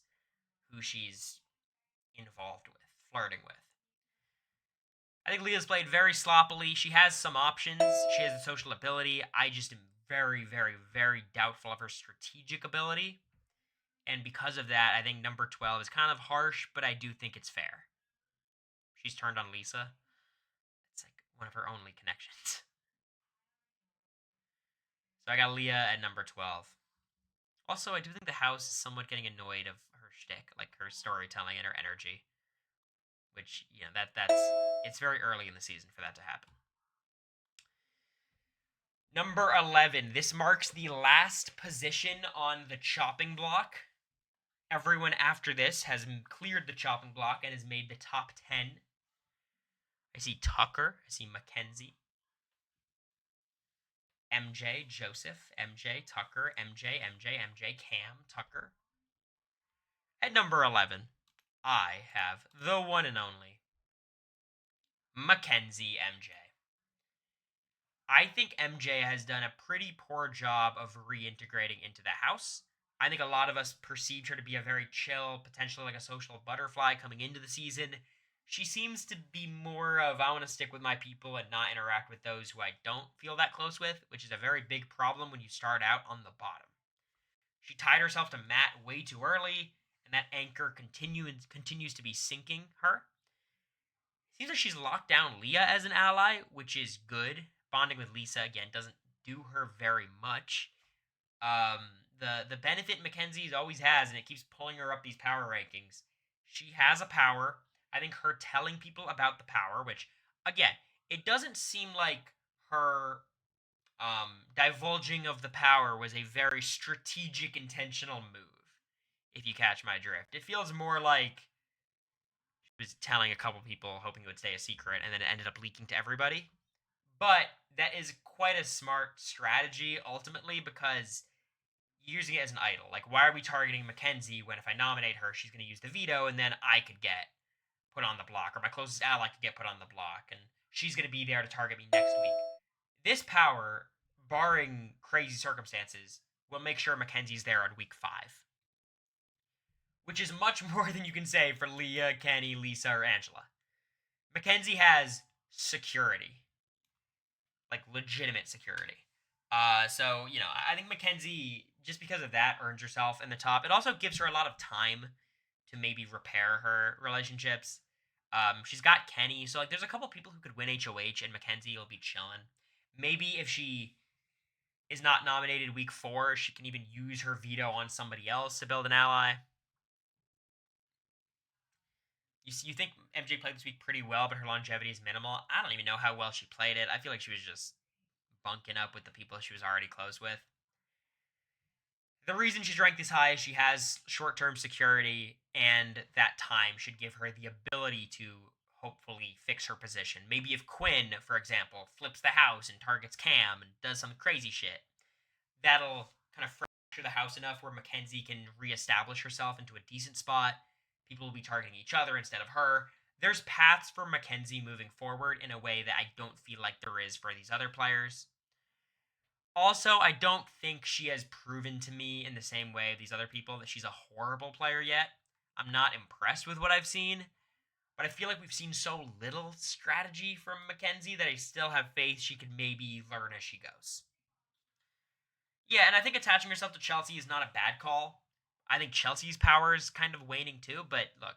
who she's involved with, flirting with. I think Leah's played very sloppily. She has some options. She has a social ability. I just am very, very, very doubtful of her strategic ability. And because of that, I think number 12 is kind of harsh, but I do think it's fair. She's turned on Lisa. It's like one of her only connections. So I got Leah at number 12. Also, I do think the house is somewhat getting annoyed of her shtick, like her storytelling and her energy. Which, that's it's very early in the season for that to happen. Number 11. This marks the last position on the chopping block. Everyone after this has cleared the chopping block and has made the top 10. I see Tucker. I see Mackenzie. MJ, Joseph, MJ, Tucker, MJ, Cam, Tucker. At number 11, I have the one and only Mackenzie MJ. I think MJ has done a pretty poor job of reintegrating into the house. I think a lot of us perceived her to be a very chill, potentially like a social butterfly coming into the season. She seems to be more of, I want to stick with my people and not interact with those who I don't feel that close with, which is a very big problem when you start out on the bottom. She tied herself to Matt way too early, and that anchor continues to be sinking her. It seems like she's locked down Leah as an ally, which is good. Bonding with Lisa, again, doesn't do her very much. The benefit Mackenzie always has, and it keeps pulling her up these power rankings. She has a power. I think her telling people about the power, which, again, it doesn't seem like her divulging of the power was a very strategic, intentional move, if you catch my drift. It feels more like she was telling a couple people, hoping it would stay a secret, and then it ended up leaking to everybody. But that is quite a smart strategy, ultimately, because using it as an idol. Like, why are we targeting Mackenzie when if I nominate her, she's going to use the veto, and then I could get put on the block, or my closest ally could get put on the block, and she's going to be there to target me next week. This power, barring crazy circumstances, will make sure Mackenzie's there on week 5. Which is much more than you can say for Leah, Kenny, Lisa, or Angela. Mackenzie has security. Like, legitimate security. So, I think Mackenzie, just because of that, earns herself in the top. It also gives her a lot of time to maybe repair her relationships. She's got Kenny, so, like, there's a couple people who could win HOH, and Mackenzie will be chilling. Maybe if she is not nominated week 4, she can even use her veto on somebody else to build an ally. You think MJ played this week pretty well, but her longevity is minimal. I don't even know how well she played it. I feel like she was just bunking up with the people she was already close with. The reason she's ranked this high is she has short-term security, and that time should give her the ability to hopefully fix her position. Maybe if Quinn, for example, flips the house and targets Cam and does some crazy shit, that'll kind of fracture the house enough where Mackenzie can reestablish herself into a decent spot. People will be targeting each other instead of her. There's paths for Mackenzie moving forward in a way that I don't feel like there is for these other players. Also, I don't think she has proven to me in the same way of these other people that she's a horrible player yet. I'm not impressed with what I've seen, but I feel like we've seen so little strategy from Mackenzie that I still have faith she could maybe learn as she goes. Yeah, and I think attaching herself to Chelsea is not a bad call. I think Chelsea's power is kind of waning too, but look,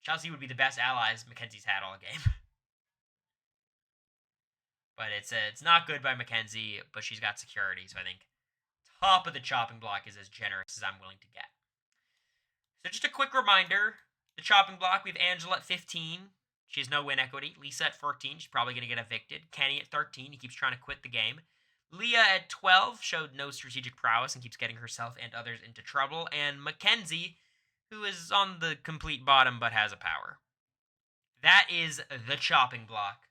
Chelsea would be the best allies Mackenzie's had all game. But it's not good by Mackenzie, but she's got security, so I think top of the chopping block is as generous as I'm willing to get. So just a quick reminder, the chopping block, we have Angela at 15. She has no win equity. Lisa at 14. She's probably going to get evicted. Kenny at 13. He keeps trying to quit the game. Leah at 12 showed no strategic prowess and keeps getting herself and others into trouble. And Mackenzie, who is on the complete bottom but has a power. That is the chopping block.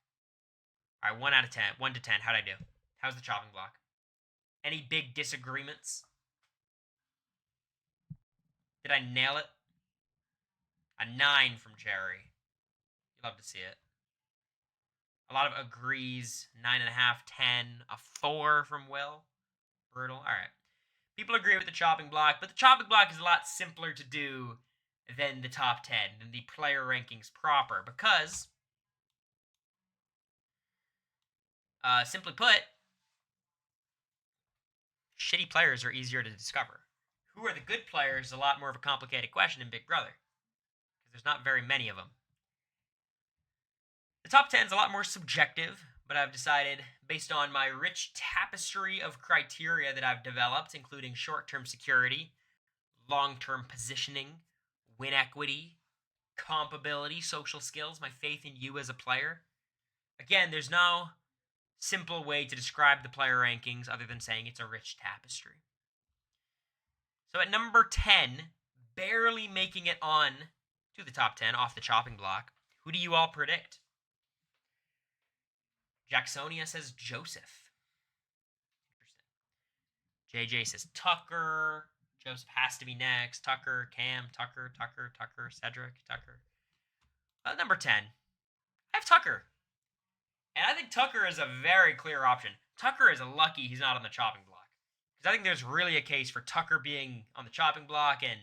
All right, 1 out of 10. 1 to 10. How'd I do? How's the chopping block? Any big disagreements? Did I nail it? A 9 from Jerry. You love to see it. A lot of agrees. 9.5, 10. A 4 from Will. Brutal. All right. People agree with the chopping block, but the chopping block is a lot simpler to do than the top 10, than the player rankings proper, because, simply put, shitty players are easier to discover. Who are the good players is a lot more of a complicated question in Big Brother, because there's not very many of them. The top 10 is a lot more subjective, but I've decided, based on my rich tapestry of criteria that I've developed, including short-term security, long-term positioning, win equity, comp ability, social skills, my faith in you as a player. Again, there's no simple way to describe the player rankings other than saying it's a rich tapestry. So at number 10, barely making it on to the top 10 off the chopping block, who do you all predict? Jacksonia says Joseph. JJ says Tucker. Joseph has to be next. Tucker, Cam, Tucker, Cedric, Tucker. Number 10, I have Tucker. And I think Tucker is a very clear option. Tucker is lucky he's not on the chopping block. Because I think there's really a case for Tucker being on the chopping block and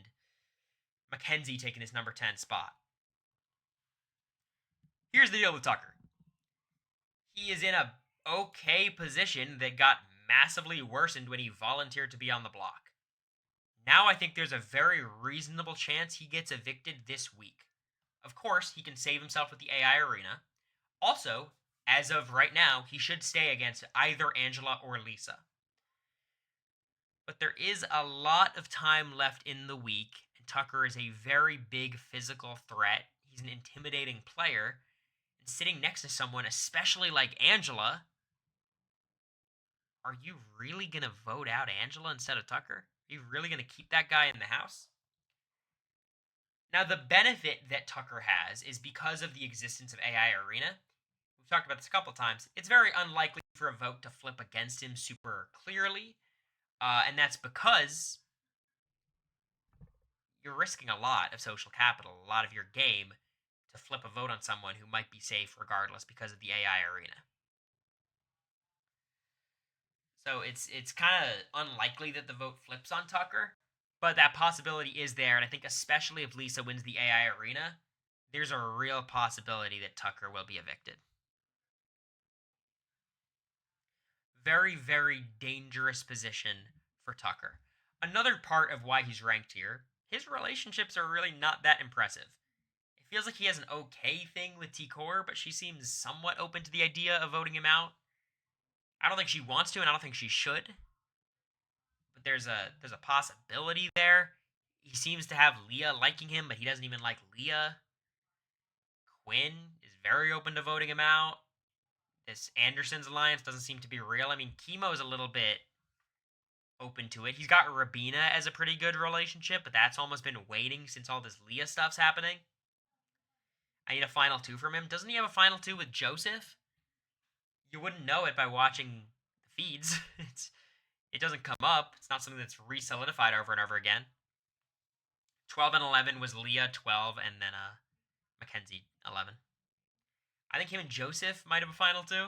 Mackenzie taking his number 10 spot. Here's the deal with Tucker. He is in a okay position that got massively worsened when he volunteered to be on the block. Now I think there's a very reasonable chance he gets evicted this week. Of course, he can save himself with the AI arena. Also, as of right now, he should stay against either Angela or Lisa. But there is a lot of time left in the week, and Tucker is a very big physical threat. He's an intimidating player. And sitting next to someone, especially like Angela, are you really going to vote out Angela instead of Tucker? Are you really going to keep that guy in the house? Now, the benefit that Tucker has is because of the existence of AI Arena. We've talked about this a couple times. It's very unlikely for a vote to flip against him super clearly. And that's because you're risking a lot of social capital, a lot of your game, to flip a vote on someone who might be safe regardless because of the AI Arena. So it's kind of unlikely that the vote flips on Tucker, but that possibility is there, and I think especially if Lisa wins the AI Arena, there's a real possibility that Tucker will be evicted. Very, very dangerous position for Tucker. Another part of why he's ranked here, his relationships are really not that impressive. It feels like he has an okay thing with T-Core, but she seems somewhat open to the idea of voting him out. I don't think she wants to, and I don't think she should. But there's a possibility there. He seems to have Leah liking him, but he doesn't even like Leah. Quinn is very open to voting him out. This Anderson's alliance doesn't seem to be real. I mean, Chemo is a little bit open to it. He's got Rabina as a pretty good relationship, but that's almost been waiting since all this Leah stuff's happening. I need a final two from him. Doesn't he have a final two with Joseph? You wouldn't know it by watching the feeds. It doesn't come up. It's not something that's re-solidified over and over again. 12 and 11 was Leah 12, and then Mackenzie 11. I think him and Joseph might have a final two.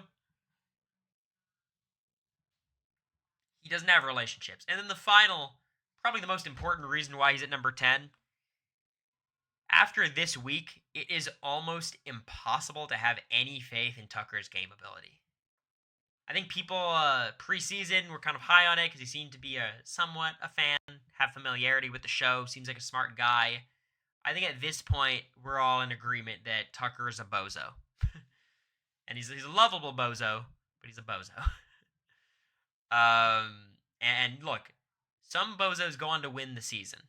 He doesn't have relationships. And then the final, probably the most important reason why he's at number 10. After this week, it is almost impossible to have any faith in Tucker's game ability. I think people preseason were kind of high on it because he seemed to be somewhat a fan, have familiarity with the show, seems like a smart guy. I think at this point, we're all in agreement that Tucker is a bozo. And he's a lovable bozo, but he's a bozo. And look, some bozos go on to win the season.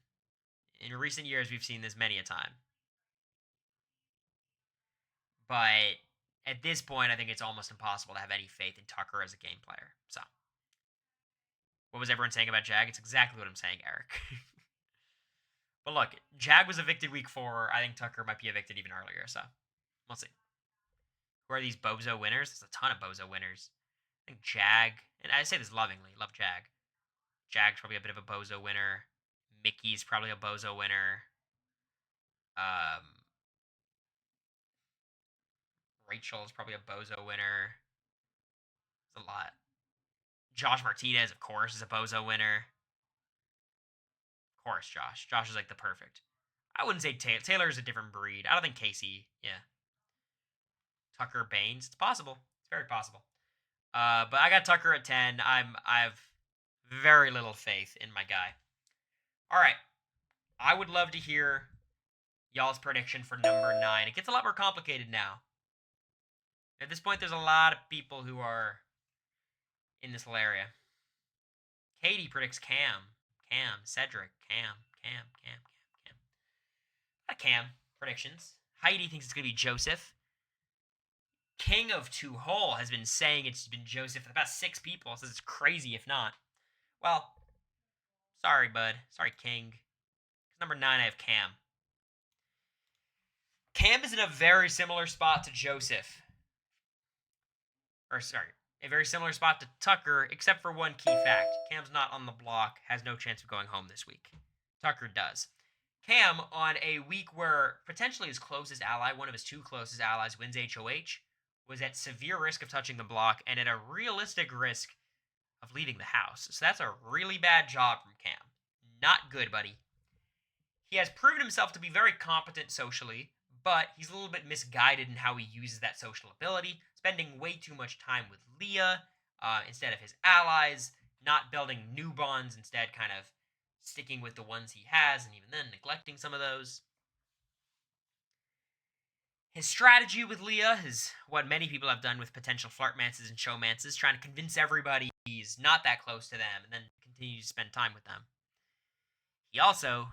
In recent years, we've seen this many a time. But at this point, I think it's almost impossible to have any faith in Tucker as a game player. So, what was everyone saying about Jag? It's exactly what I'm saying, Eric. But look, Jag was evicted week 4. I think Tucker might be evicted even earlier, so we'll see. Who are these bozo winners? There's a ton of bozo winners. I think Jag, and I say this lovingly, love Jag. Jag's probably a bit of a bozo winner. Mickey's probably a bozo winner. Rachel is probably a bozo winner. There's a lot. Josh Martinez, of course, is a bozo winner. Of course, Josh. Josh is like the perfect. I wouldn't say Taylor. Taylor is a different breed. I don't think Casey, yeah. Tucker Baines. It's possible. It's very possible. But I got Tucker at 10. I've very little faith in my guy. All right. I would love to hear y'all's prediction for number 9. It gets a lot more complicated now. At this point, there's a lot of people who are in this little area. Katie predicts Cam. Cam. Cedric. Cam. Cam. Predictions. Heidi thinks it's going to be Joseph. King of Two Hole has been saying it's been Joseph for the past 6 people. Says it's crazy if not. Well, sorry, bud. Sorry, King. Number 9, I have Cam. Cam is in a very similar spot to Joseph. A very similar spot to Tucker, except for one key fact. Cam's not on the block, has no chance of going home this week. Tucker does. Cam, on a week where potentially his closest ally, one of his 2 closest allies, wins HOH, was at severe risk of touching the block and at a realistic risk of leaving the house. So that's a really bad job from Cam. Not good, buddy. He has proven himself to be very competent socially, but he's a little bit misguided in how he uses that social ability, spending way too much time with Leah instead of his allies, not building new bonds, instead kind of sticking with the ones he has, and even then neglecting some of those. His strategy with Leah is what many people have done with potential flirtmances and showmances, trying to convince everybody he's not that close to them and then continue to spend time with them. He also,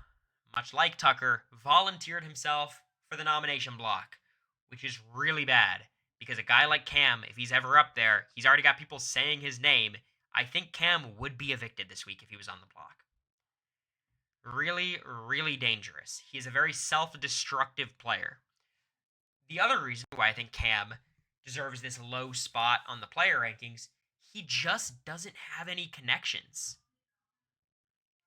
much like Tucker, volunteered himself for the nomination block, which is really bad, because a guy like Cam, if he's ever up there, he's already got people saying his name. I think Cam would be evicted this week if he was on the block. Really, really dangerous. He is a very self-destructive player. The other reason why I think Cam deserves this low spot on the player rankings, he just doesn't have any connections.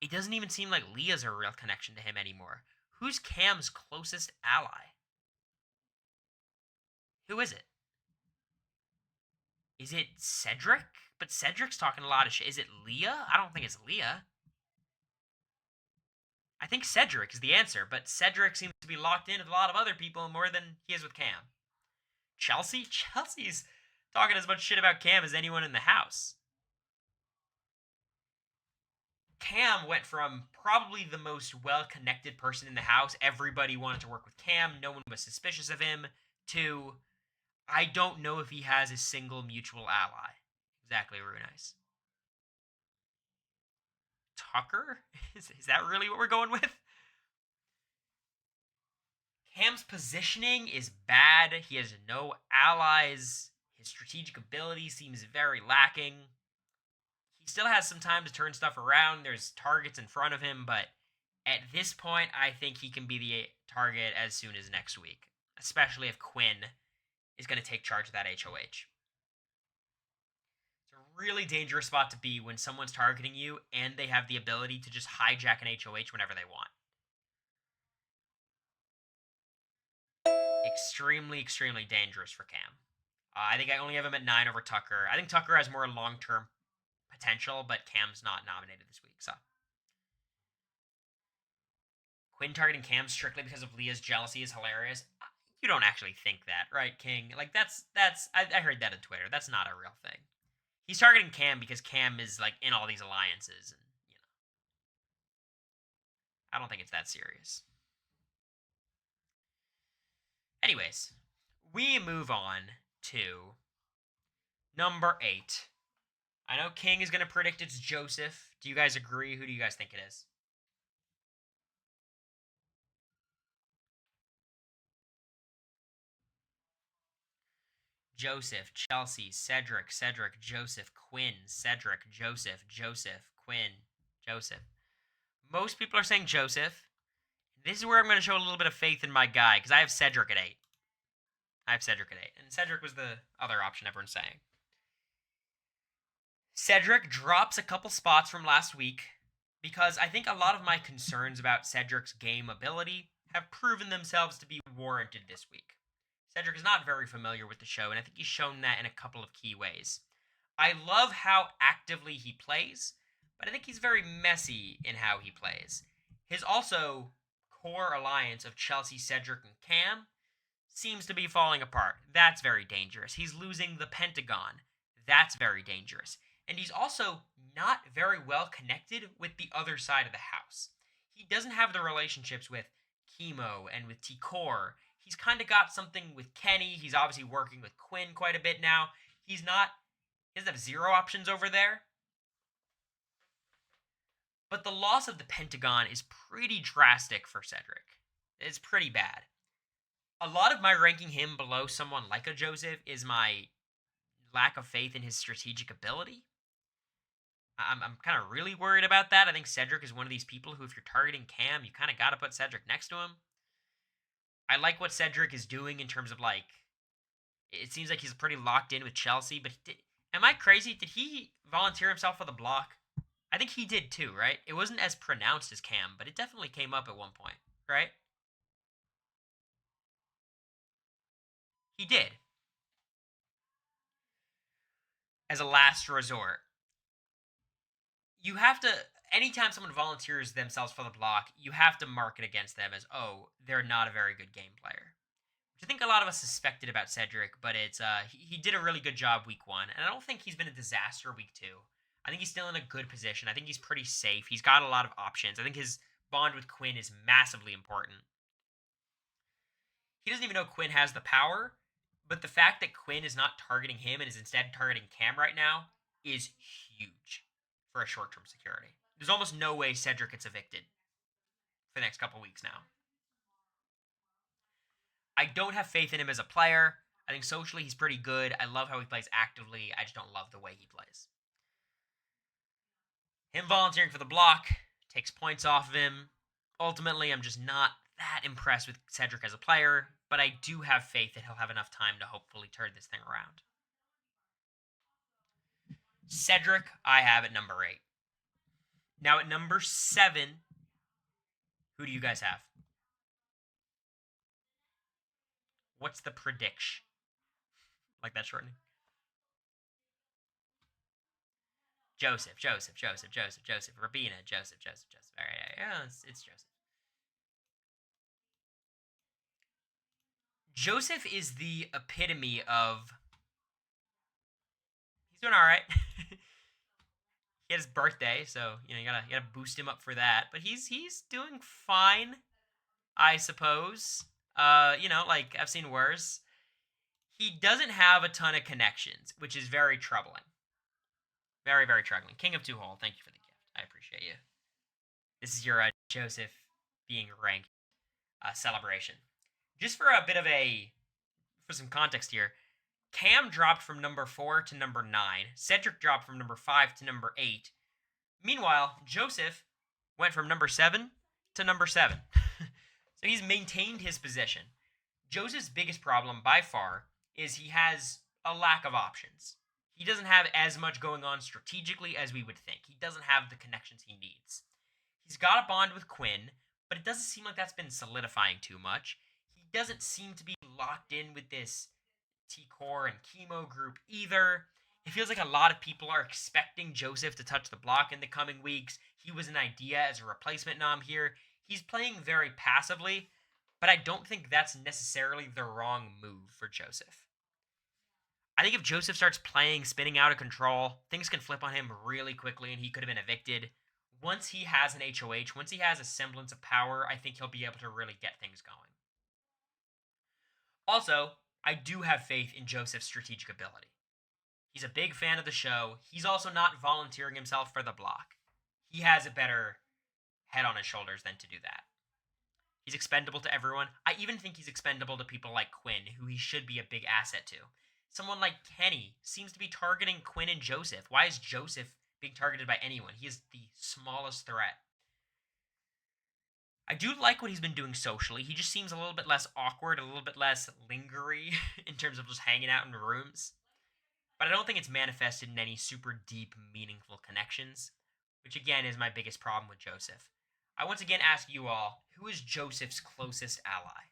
It doesn't even seem like Leah's a real connection to him anymore. Who's Cam's closest ally? Who is it? Is it Cedric? But Cedric's talking a lot of shit. Is it Leah? I don't think it's Leah. I think Cedric is the answer, but Cedric seems to be locked in with a lot of other people more than he is with Cam. Chelsea? Chelsea's talking as much shit about Cam as anyone in the house. Cam went from probably the most well-connected person in the house, everybody wanted to work with Cam, no one was suspicious of him, to, I don't know if he has a single mutual ally. Exactly, Runice. Tucker? Is that really what we're going with? Cam's positioning is bad. He has no allies. His strategic ability seems very lacking. He still has some time to turn stuff around. There's targets in front of him, but at this point, I think he can be the target as soon as next week, especially if Quinn is going to take charge of that HOH. It's a really dangerous spot to be when someone's targeting you and they have the ability to just hijack an HOH whenever they want. Extremely, extremely dangerous for Cam. I think I only have him at 9 over Tucker. I think Tucker has more long-term potential, but Cam's not nominated this week, so. Quinn targeting Cam strictly because of Leah's jealousy is hilarious. You don't actually think that, right, King? Like, I heard that on Twitter. That's not a real thing. He's targeting Cam because Cam is, like, in all these alliances, and, you know. I don't think it's that serious. Anyways, we move on to number 8. I know King is going to predict it's Joseph. Do you guys agree? Who do you guys think it is? Joseph, Chelsea, Cedric, Joseph, Quinn, Cedric, Joseph, Quinn, Joseph. Most people are saying Joseph. This is where I'm going to show a little bit of faith in my guy, because I have Cedric at 8. And Cedric was the other option everyone's saying. Cedric drops a couple spots from last week, because I think a lot of my concerns about Cedric's game ability have proven themselves to be warranted this week. Cedric is not very familiar with the show, and I think he's shown that in a couple of key ways. I love how actively he plays, but I think he's very messy in how he plays. His also core alliance of Chelsea, Cedric, and Cam seems to be falling apart. That's very dangerous. He's losing the Pentagon. That's very dangerous. And he's also not very well connected with the other side of the house. He doesn't have the relationships with Chemo and with T-Core. He's kind of got something with Kenny. He's obviously working with Quinn quite a bit now. He doesn't have 0 options over there. But the loss of the Pentagon is pretty drastic for Cedric. It's pretty bad. A lot of my ranking him below someone like a Joseph is my lack of faith in his strategic ability. I'm kind of really worried about that. I think Cedric is one of these people who, if you're targeting Cam, you kind of got to put Cedric next to him. I like what Cedric is doing in terms of like, it seems like he's pretty locked in with Chelsea. But am I crazy? Did he volunteer himself for the block? I think he did too, right? It wasn't as pronounced as Cam, but it definitely came up at one point, right? He did, as a last resort. You have to, anytime someone volunteers themselves for the block, you have to mark it against them as, oh, they're not a very good game player. Which I think a lot of us suspected about Cedric, but it's he did a really good job week 1, and I don't think he's been a disaster week 2. I think he's still in a good position. I think he's pretty safe. He's got a lot of options. I think his bond with Quinn is massively important. He doesn't even know Quinn has the power, but the fact that Quinn is not targeting him and is instead targeting Cam right now is huge for a short-term security. There's almost no way Cedric gets evicted for the next couple weeks now. I don't have faith in him as a player. I think socially he's pretty good. I love how he plays actively. I just don't love the way he plays. Him volunteering for the block takes points off of him. Ultimately, I'm just not that impressed with Cedric as a player, but I do have faith that he'll have enough time to hopefully turn this thing around. Cedric, I have at number 8. Now at number 7, who do you guys have? What's the prediction? Like that shortening? Joseph. Rabina, Joseph. All right, yeah, it's Joseph. Joseph is the epitome of, he's doing all right. He had his birthday, so you gotta boost him up for that. But he's doing fine, I suppose. Like I've seen worse. He doesn't have a ton of connections, which is very troubling. Very, very troubling. King of Two Hole, thank you for the gift. I appreciate you. This is your Joseph being ranked celebration. Just for some context here, Cam dropped from number 4 to number 9. Cedric dropped from number 5 to number 8. Meanwhile, Joseph went from number 7 to number 7. So he's maintained his position. Joseph's biggest problem by far is he has a lack of options. He doesn't have as much going on strategically as we would think. He doesn't have the connections he needs. He's got a bond with Quinn, but it doesn't seem like that's been solidifying too much. He doesn't seem to be locked in with this T-Core and Chemo group either. It feels like a lot of people are expecting Joseph to touch the block in the coming weeks. He was an idea as a replacement nom here. He's playing very passively, but I don't think that's necessarily the wrong move for Joseph. I think if Joseph starts playing, spinning out of control, things can flip on him really quickly and he could have been evicted. Once he has an HOH, once he has a semblance of power, I think he'll be able to really get things going. Also, I do have faith in Joseph's strategic ability. He's a big fan of the show. He's also not volunteering himself for the block. He has a better head on his shoulders than to do that. He's expendable to everyone. I even think he's expendable to people like Quinn, who he should be a big asset to. Someone like Kenny seems to be targeting Quinn and Joseph. Why is Joseph being targeted by anyone? He is the smallest threat. I do like what he's been doing socially. He just seems a little bit less awkward, a little bit less lingery in terms of just hanging out in rooms. But I don't think it's manifested in any super deep, meaningful connections, which again is my biggest problem with Joseph. I once again ask you all, who is Joseph's closest ally?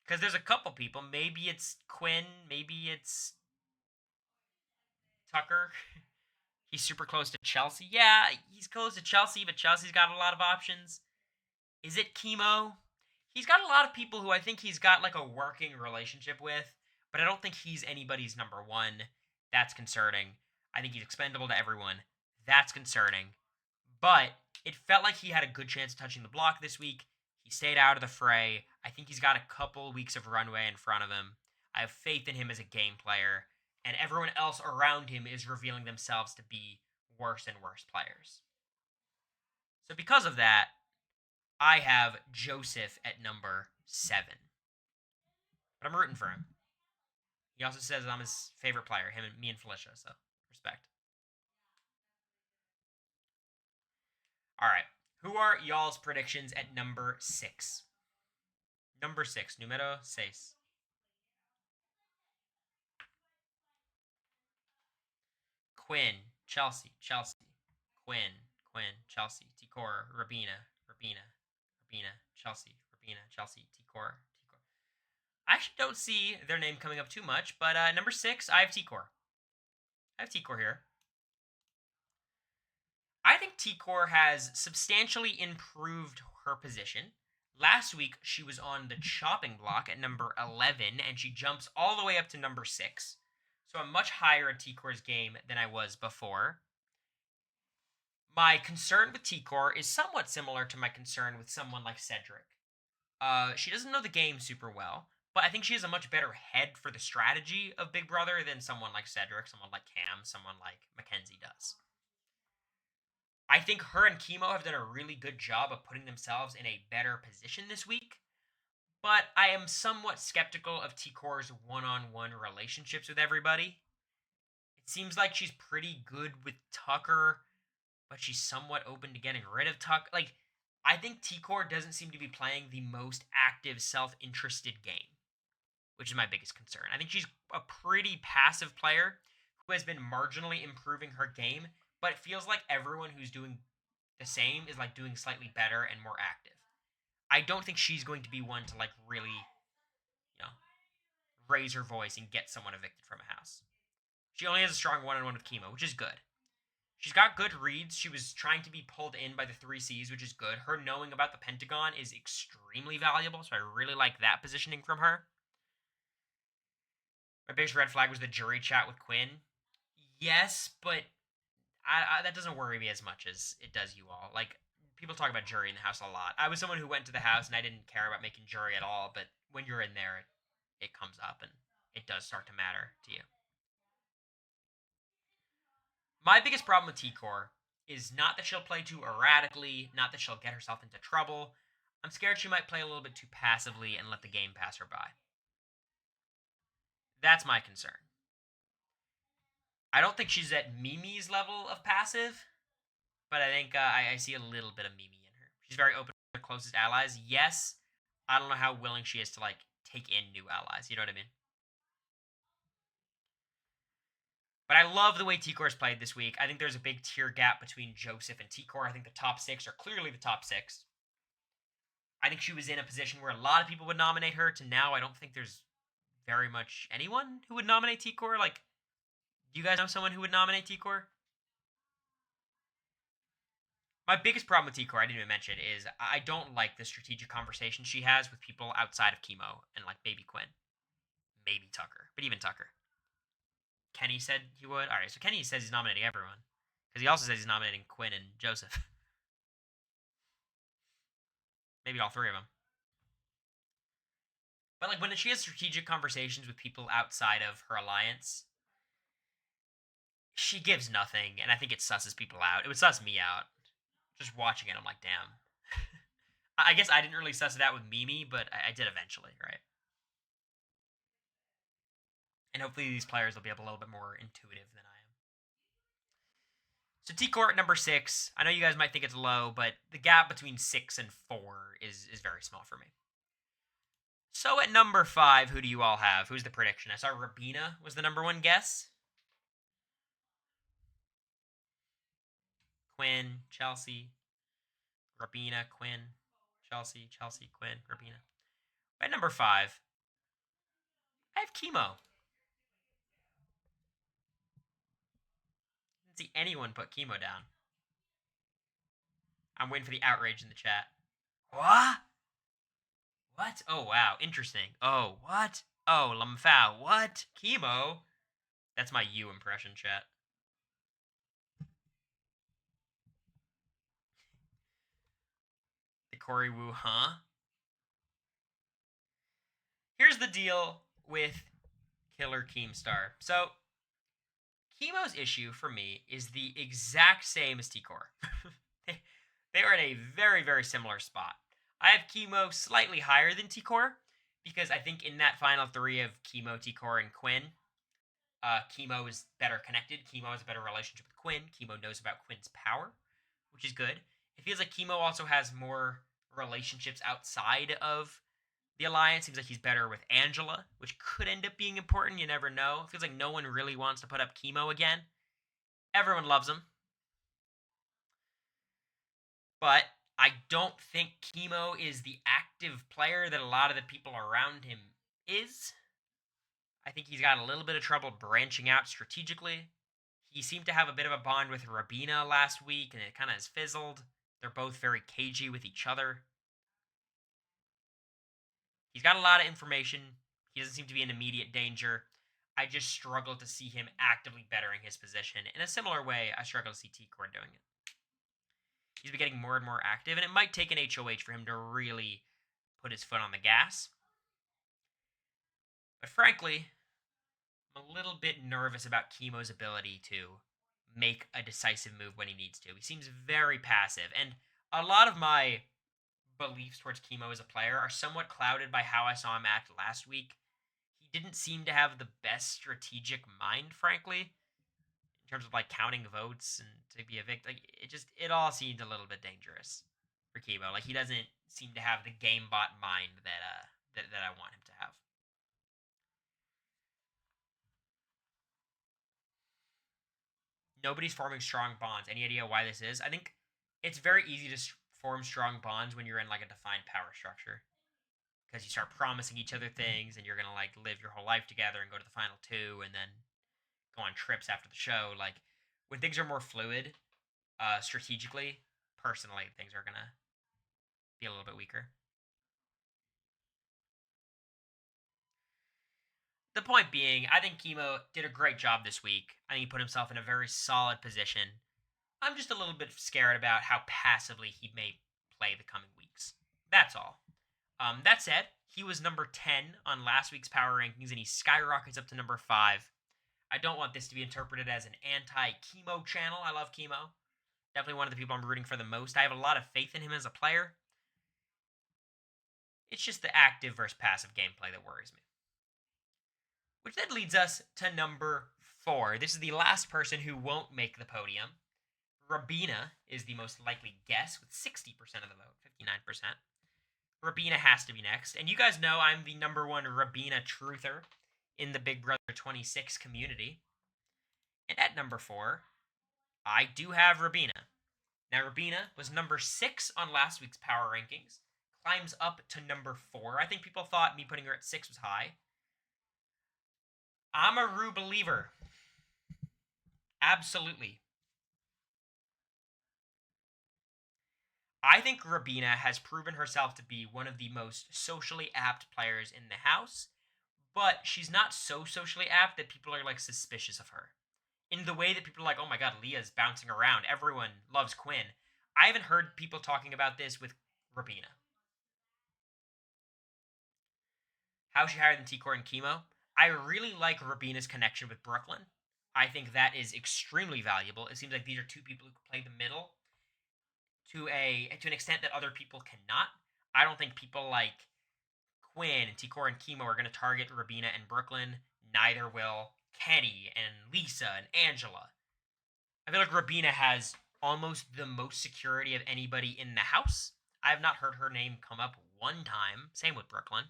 Because there's a couple people. Maybe it's Quinn. Maybe it's Tucker. He's super close to Chelsea. Yeah, he's close to Chelsea, but Chelsea's got a lot of options. Is it Chemo? He's got a lot of people who I think he's got like a working relationship with, but I don't think he's anybody's number 1. That's concerning. I think he's expendable to everyone. That's concerning. But it felt like he had a good chance of touching the block this week. He stayed out of the fray. I think he's got a couple weeks of runway in front of him. I have faith in him as a game player. and everyone else around him is revealing themselves to be worse and worse players. So because of that, I have Joseph at number 7. But I'm rooting for him. He also says I'm his favorite player, him and me and Felicia, so respect. All right. Who are y'all's predictions at number 6? Number 6, numero 6. Quinn, Chelsea, Quinn, Chelsea, Tikor, Rabina, Chelsea, Tikor. I actually don't see their name coming up too much, but number 6, I have Tikor. I have Tikor here. I think Tikor has substantially improved her position. Last week, she was on the chopping block at number 11, and she jumps all the way up to number 6. So I'm much higher at Tikor's game than I was before. My concern with Tikor is somewhat similar to my concern with someone like Cedric. She doesn't know the game super well, but I think she has a much better head for the strategy of Big Brother than someone like Cedric, someone like Cam, someone like Mackenzie does. I think her and Chemo have done a really good job of putting themselves in a better position this week, but I am somewhat skeptical of Tikor's one-on-one relationships with everybody. It seems like she's pretty good with Tucker, but she's somewhat open to getting rid of Tucker. Like, I think Tikor doesn't seem to be playing the most active, self-interested game, which is my biggest concern. I think she's a pretty passive player who has been marginally improving her game, but it feels like everyone who's doing the same is like doing slightly better and more active. I don't think she's going to be one to like really, raise her voice and get someone evicted from a house. She only has a strong one-on-one with Chemo, which is good. She's got good reads. She was trying to be pulled in by the 3 Cs, which is good. Her knowing about the Pentagon is extremely valuable, so I really like that positioning from her. My biggest red flag was the jury chat with Quinn. Yes, but that doesn't worry me as much as it does you all. Like, people talk about jury in the house a lot. I was someone who went to the house and I didn't care about making jury at all, but when you're in there, it comes up and it does start to matter to you. My biggest problem with T-Core is not that she'll play too erratically, not that she'll get herself into trouble. I'm scared she might play a little bit too passively and let the game pass her by. That's my concern. I don't think she's at Mimi's level of passive, but I think I see a little bit of Mimi in her. She's very open to her closest allies. Yes, I don't know how willing she is to like take in new allies. You know what I mean? But I love the way T-Core's played this week. I think there's a big tier gap between Joseph and T-Core. I think the top 6 are clearly the top 6. I think she was in a position where a lot of people would nominate her, to now I don't think there's very much anyone who would nominate T-Core. Like, do you guys know someone who would nominate T-Core? My biggest problem with T-Core, I didn't even mention, is I don't like the strategic conversation she has with people outside of Chemo and like maybe Quinn. Maybe Tucker, but even Tucker. Kenny said he would. All right, so Kenny says he's nominating everyone because he also says he's nominating Quinn and Joseph. Maybe all 3 of them. But like when she has strategic conversations with people outside of her alliance, she gives nothing, and I think it susses people out. It would suss me out. Just watching it, I'm like, damn. I guess I didn't really suss it out with Mimi, but I did eventually, right? And hopefully these players will be a little bit more intuitive than I am. So T-Core at number 6. I know you guys might think it's low, but the gap between 6 and 4 is very small for me. So at number 5, who do you all have? Who's the prediction? I saw Rabina was the number 1 guess. Quinn, Chelsea, Rabina, Quinn, Chelsea, Quinn, Rabina. At number 5, I have Chemo. Didn't see anyone put Chemo down. I'm waiting for the outrage in the chat. What? What? Oh, wow. Interesting. Oh, what? Oh, Lamfao. What? Chemo? That's my you impression, chat. The Cory Woo, huh? Here's the deal with Killer Keemstar. So, Chemo's issue for me is the exact same as T-Core. they, they are in a very, very similar spot. I have Chemo slightly higher than T-Core because I think in that final three of Chemo, T-Core, and Quinn, Chemo is better connected. Chemo has a better relationship with Quinn. Chemo knows about Quinn's power, which is good. It feels like Chemo also has more relationships outside of the alliance. Seems like he's better with Angela, which could end up being important. You never know. It feels like no one really wants to put up Chemo again. Everyone loves him. But I don't think Chemo is the active player that a lot of the people around him is. I think he's got a little bit of trouble branching out strategically. He seemed to have a bit of a bond with Rabina last week, and it kind of has fizzled. They're both very cagey with each other. He's got a lot of information. He doesn't seem to be in immediate danger. I just struggle to see him actively bettering his position. In a similar way, I struggle to see T-Core doing it. He's been getting more and more active, and it might take an HOH for him to really put his foot on the gas. But frankly, I'm a little bit nervous about Chemo's ability to make a decisive move when he needs to. He seems very passive, and a lot of my beliefs towards Chemo as a player are somewhat clouded by how I saw him act last week. He didn't seem to have the best strategic mind, frankly, in terms of like counting votes and to be a victim. Like it all seemed a little bit dangerous for Chemo. Like he doesn't seem to have the game bot mind that I want him to have. Nobody's forming strong bonds. Any idea why this is? I think it's very easy to form strong bonds when you're in like a defined power structure because you start promising each other things and you're gonna like live your whole life together and go to the final two and then go on trips after the show. Like when things are more fluid, strategically, personally, things are gonna be a little bit weaker. The point being, I think Chemo did a great job this week. I think he put himself in a very solid position. I'm just a little bit scared about how passively he may play the coming weeks. That's all. That said, he was number 10 on last week's power rankings, and he skyrockets up to number 5. I don't want this to be interpreted as an anti-Chemo channel. I love Chemo. Definitely one of the people I'm rooting for the most. I have a lot of faith in him as a player. It's just the active versus passive gameplay that worries me. Which then leads us to number 4. This is the last person who won't make the podium. Rabina is the most likely guess with 60% of the vote, 59%. Rabina has to be next. And you guys know I'm the number 1 Rabina truther in the Big Brother 26 community. And at number 4, I do have Rabina. Now, Rabina was number 6 on last week's power rankings, climbs up to number 4. I think people thought me putting her at 6 was high. I'm a Rue believer. Absolutely. I think Rabina has proven herself to be one of the most socially apt players in the house, but she's not so socially apt that people are like suspicious of her. In the way that people are like, oh my god, Leah's bouncing around. Everyone loves Quinn. I haven't heard people talking about this with Rabina. How's she higher than T-Core and Chemo? I really like Rabina's connection with Brooklyn. I think that is extremely valuable. It seems like these are two people who can play the middle to an extent that other people cannot. I don't think people like Quinn and T-Core and Chemo are going to target Rabina and Brooklyn. Neither will Kenny and Lisa and Angela. I feel like Rabina has almost the most security of anybody in the house. I have not heard her name come up one time. Same with Brooklyn.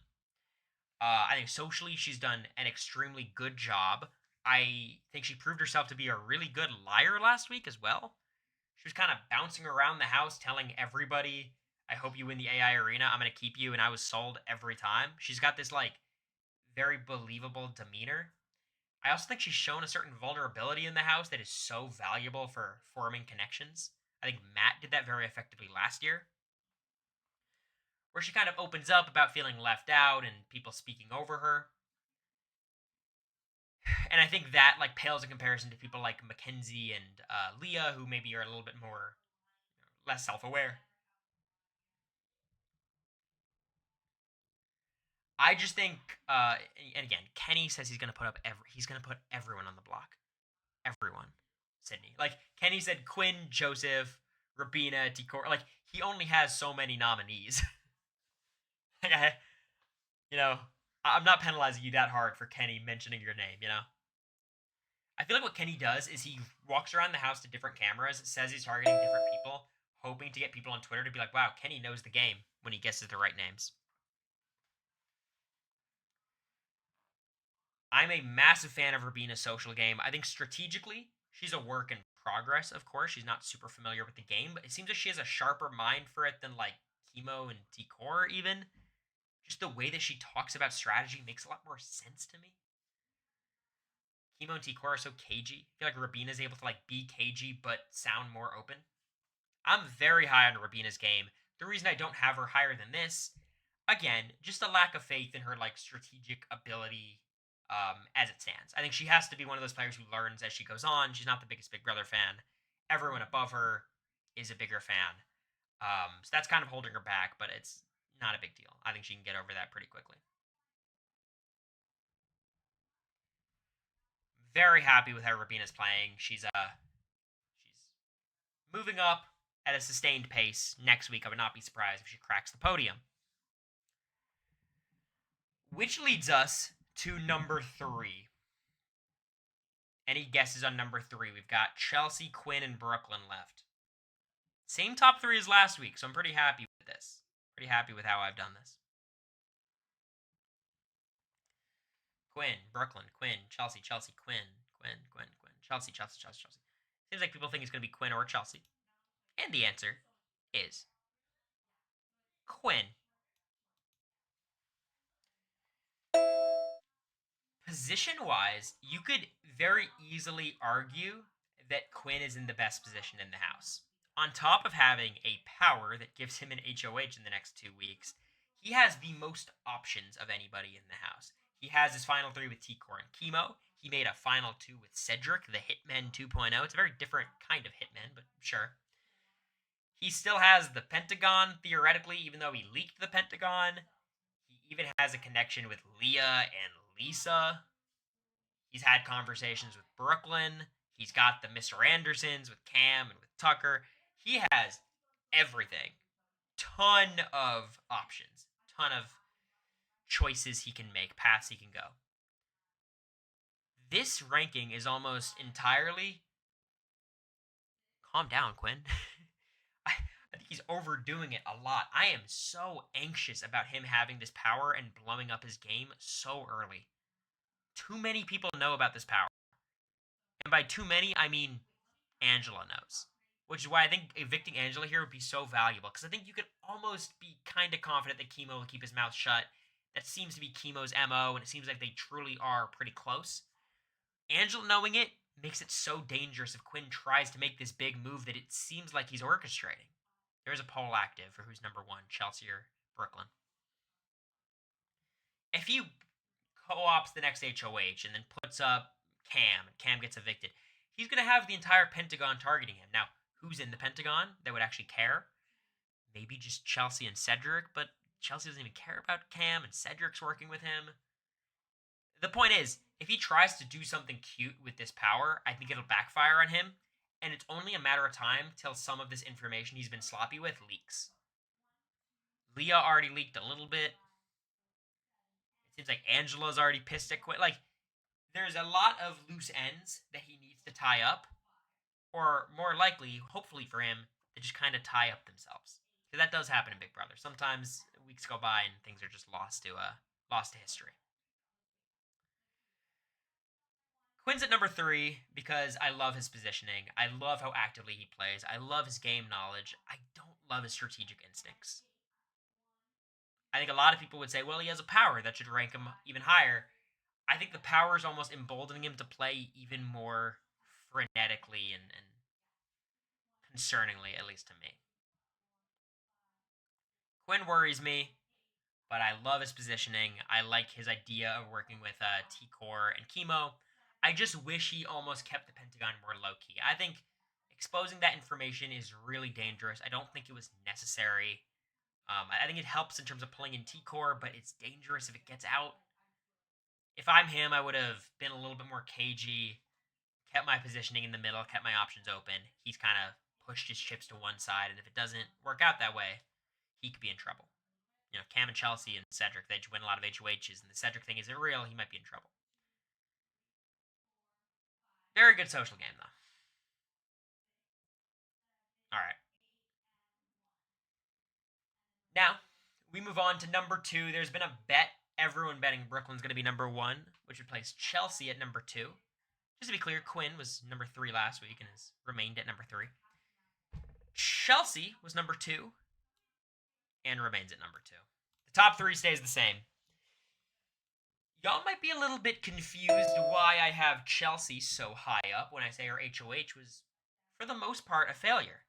I think socially she's done an extremely good job. I think she proved herself to be a really good liar last week as well. She was kind of bouncing around the house telling everybody, I hope you win the AI arena. I'm going to keep you. And I was sold every time. She's got this like very believable demeanor. I also think she's shown a certain vulnerability in the house that is so valuable for forming connections. I think Matt did that very effectively last year, where she kind of opens up about feeling left out and people speaking over her. And I think that like pales in comparison to people like Mackenzie and Leah, who maybe are a little bit more less self-aware. I just think, and again, Kenny says he's going to put everyone on the block. everyone. Sydney. Like, Kenny said Quinn, Joseph, Rabina, Decor. Like, he only has so many nominees. Like, you know, I'm not penalizing you that hard for Kenny mentioning your name, you know? I feel like what Kenny does is he walks around the house to different cameras, says he's targeting different people, hoping to get people on Twitter to be like, wow, Kenny knows the game when he guesses the right names. I'm a massive fan of Rabina's social game. I think strategically, she's a work in progress, of course. She's not super familiar with the game, but it seems like she has a sharper mind for it than like Chemo and Decor, even. Just the way that she talks about strategy makes a lot more sense to me. Chemo and Decor are so cagey. I feel like Rabina's able to like be cagey but sound more open. I'm very high on Rabina's game. The reason I don't have her higher than this, again, just a lack of faith in her like strategic ability as it stands. I think she has to be one of those players who learns as she goes on. She's not the biggest Big Brother fan. Everyone above her is a bigger fan. So that's kind of holding her back, but it's not a big deal. I think she can get over that pretty quickly. Very happy with how Rabina's playing. She's moving up at a sustained pace. Next week, I would not be surprised if she cracks the podium. Which leads us to number 3. Any guesses on number 3? We've got Chelsea, Quinn, and Brooklyn left. Same top 3 as last week, so I'm pretty happy with this. Pretty happy with how I've done this. Quinn, Brooklyn, Quinn, Chelsea, Chelsea, Quinn, Quinn, Quinn, Quinn, Chelsea, Chelsea, Chelsea, Chelsea. Seems like people think it's going to be Quinn or Chelsea. And the answer is Quinn. Position-wise, you could very easily argue that Quinn is in the best position in the house. On top of having a power that gives him an HOH in the next 2 weeks, he has the most options of anybody in the house. He has his final 3 with T-Core and Chemo. He made a final 2 with Cedric, the Hitman 2.0. It's a very different kind of Hitman, but sure. He still has the Pentagon, theoretically, even though he leaked the Pentagon. He even has a connection with Leah and Lisa. He's had conversations with Brooklyn. He's got the Mr. Andersons with Cam and with Tucker. He has everything. Ton of options. Ton of choices he can make, paths he can go. This ranking is almost entirely... Calm down, Quinn. I think he's overdoing it a lot. I am so anxious about him having this power and blowing up his game so early. Too many people know about this power. And by too many, I mean Angela knows. Which is why I think evicting Angela here would be so valuable. Because I think you could almost be kind of confident that Chemo will keep his mouth shut. That seems to be Chemo's MO, and it seems like they truly are pretty close. Angela knowing it makes it so dangerous if Quinn tries to make this big move that it seems like he's orchestrating. There's a poll active for who's number 1, Chelsea or Brooklyn. If he co-ops the next HOH and then puts up Cam, and Cam gets evicted, he's going to have the entire Pentagon targeting him. Now, who's in the Pentagon that would actually care? Maybe just Chelsea and Cedric, but Chelsea doesn't even care about Cam, and Cedric's working with him. The point is, if he tries to do something cute with this power, I think it'll backfire on him, and it's only a matter of time till some of this information he's been sloppy with leaks. Leah already leaked a little bit. It seems like Angela's already pissed at Quinn. Like, there's a lot of loose ends that he needs to tie up, or more likely, hopefully for him, to just kind of tie up themselves. Because that does happen in Big Brother. Sometimes weeks go by and things are just lost to history. Quinn's at number 3 because I love his positioning. I love how actively he plays. I love his game knowledge. I don't love his strategic instincts. I think a lot of people would say, well, he has a power that should rank him even higher. I think the power is almost emboldening him to play even more frenetically and concerningly, at least to me. Quinn worries me, but I love his positioning. I like his idea of working with T-Core and Chemo. I just wish he almost kept the Pentagon more low-key. I think exposing that information is really dangerous. I don't think it was necessary. I think it helps in terms of pulling in T-Core, but it's dangerous if it gets out. If I'm him, I would have been a little bit more cagey, kept my positioning in the middle, kept my options open. He's kind of pushed his chips to one side, and if it doesn't work out that way, he could be in trouble. You know, Cam and Chelsea and Cedric, they win a lot of HOHs, and the Cedric thing isn't real, he might be in trouble. Very good social game, though. All right. Now, we move on to number 2. There's been a bet. Everyone betting Brooklyn's going to be number 1, which would place Chelsea at number 2. Just to be clear, Quinn was number 3 last week and has remained at number 3. Chelsea was number 2 and remains at number 2. The top 3 stays the same. Y'all might be a little bit confused why I have Chelsea so high up when I say her HOH was, for the most part, a failure.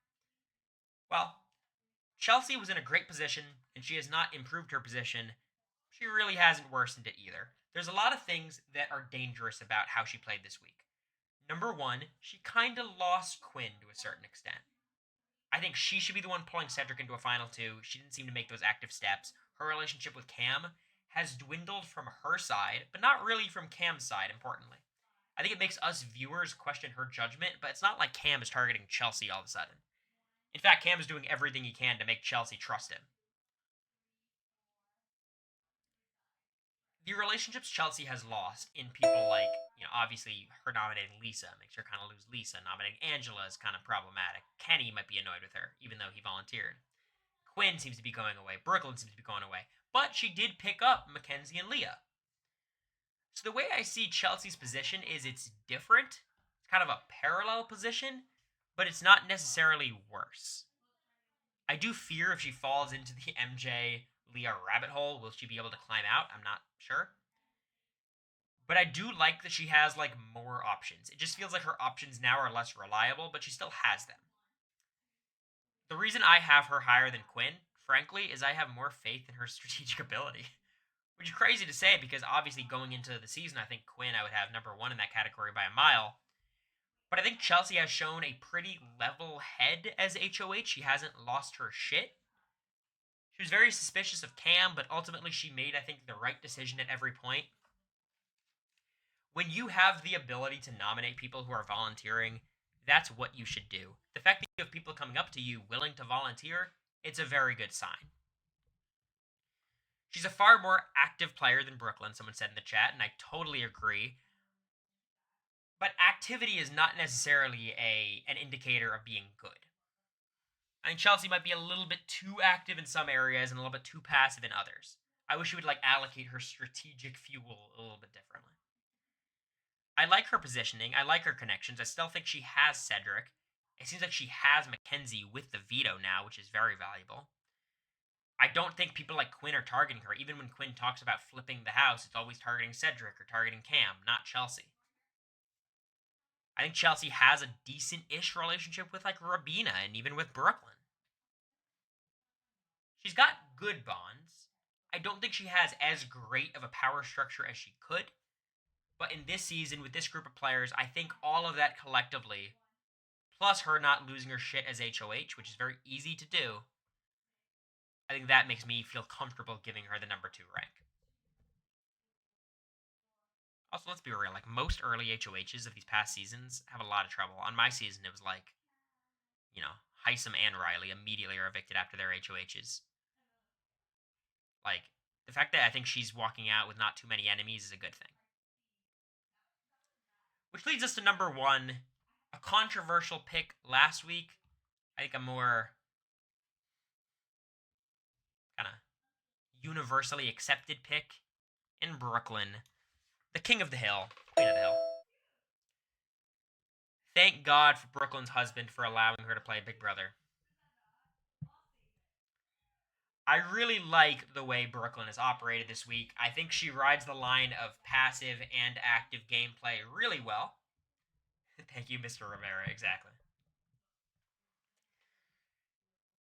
Well, Chelsea was in a great position, and she has not improved her position. She really hasn't worsened it either. There's a lot of things that are dangerous about how she played this week. Number 1, she kind of lost Quinn to a certain extent. I think she should be the one pulling Cedric into a final 2. She didn't seem to make those active steps. Her relationship with Cam has dwindled from her side, but not really from Cam's side, importantly. I think it makes us viewers question her judgment, but it's not like Cam is targeting Chelsea all of a sudden. In fact, Cam is doing everything he can to make Chelsea trust him. The relationships Chelsea has lost in people like, obviously her nominating Lisa makes her kind of lose Lisa. Nominating Angela is kind of problematic. Kenny might be annoyed with her, even though he volunteered. Quinn seems to be going away. Brooklyn seems to be going away. But she did pick up Mackenzie and Leah. So the way I see Chelsea's position is it's different. It's kind of a parallel position, but it's not necessarily worse. I do fear if she falls into the MJ Leah rabbit hole, will she be able to climb out? I'm not sure. But I do like that she has more options. It just feels like her options now are less reliable, but she still has them. The reason I have her higher than Quinn, frankly, is I have more faith in her strategic ability. Which is crazy to say because obviously going into the season, I think Quinn I would have number 1 in that category by a mile. But I think Chelsea has shown a pretty level head as HOH. She hasn't lost her shit. She was very suspicious of Cam, but ultimately she made, I think, the right decision at every point. When you have the ability to nominate people who are volunteering, that's what you should do. The fact that you have people coming up to you willing to volunteer, it's a very good sign. She's a far more active player than Brooklyn, someone said in the chat, and I totally agree. But activity is not necessarily an indicator of being good. I think Chelsea might be a little bit too active in some areas and a little bit too passive in others. I wish she would allocate her strategic fuel a little bit differently. I like her positioning. I like her connections. I still think she has Cedric. It seems like she has Mackenzie with the veto now, which is very valuable. I don't think people like Quinn are targeting her. Even when Quinn talks about flipping the house, it's always targeting Cedric or targeting Cam, not Chelsea. I think Chelsea has a decent-ish relationship with Rabina and even with Brooklyn. She's got good bonds. I don't think she has as great of a power structure as she could. But in this season, with this group of players, I think all of that collectively, plus her not losing her shit as HOH, which is very easy to do, I think that makes me feel comfortable giving her the number 2 rank. Also, let's be real, most early HOHs of these past seasons have a lot of trouble. On my season, it was Heisem and Riley immediately are evicted after their HOHs. The fact that I think she's walking out with not too many enemies is a good thing. Which leads us to number 1, a controversial pick last week. I think a more kind of universally accepted pick in Brooklyn. The King of the Hill, Queen of the Hill. Thank God for Brooklyn's husband for allowing her to play Big Brother. I really like the way Brooklyn has operated this week. I think she rides the line of passive and active gameplay really well. Thank you, Mr. Rivera, exactly.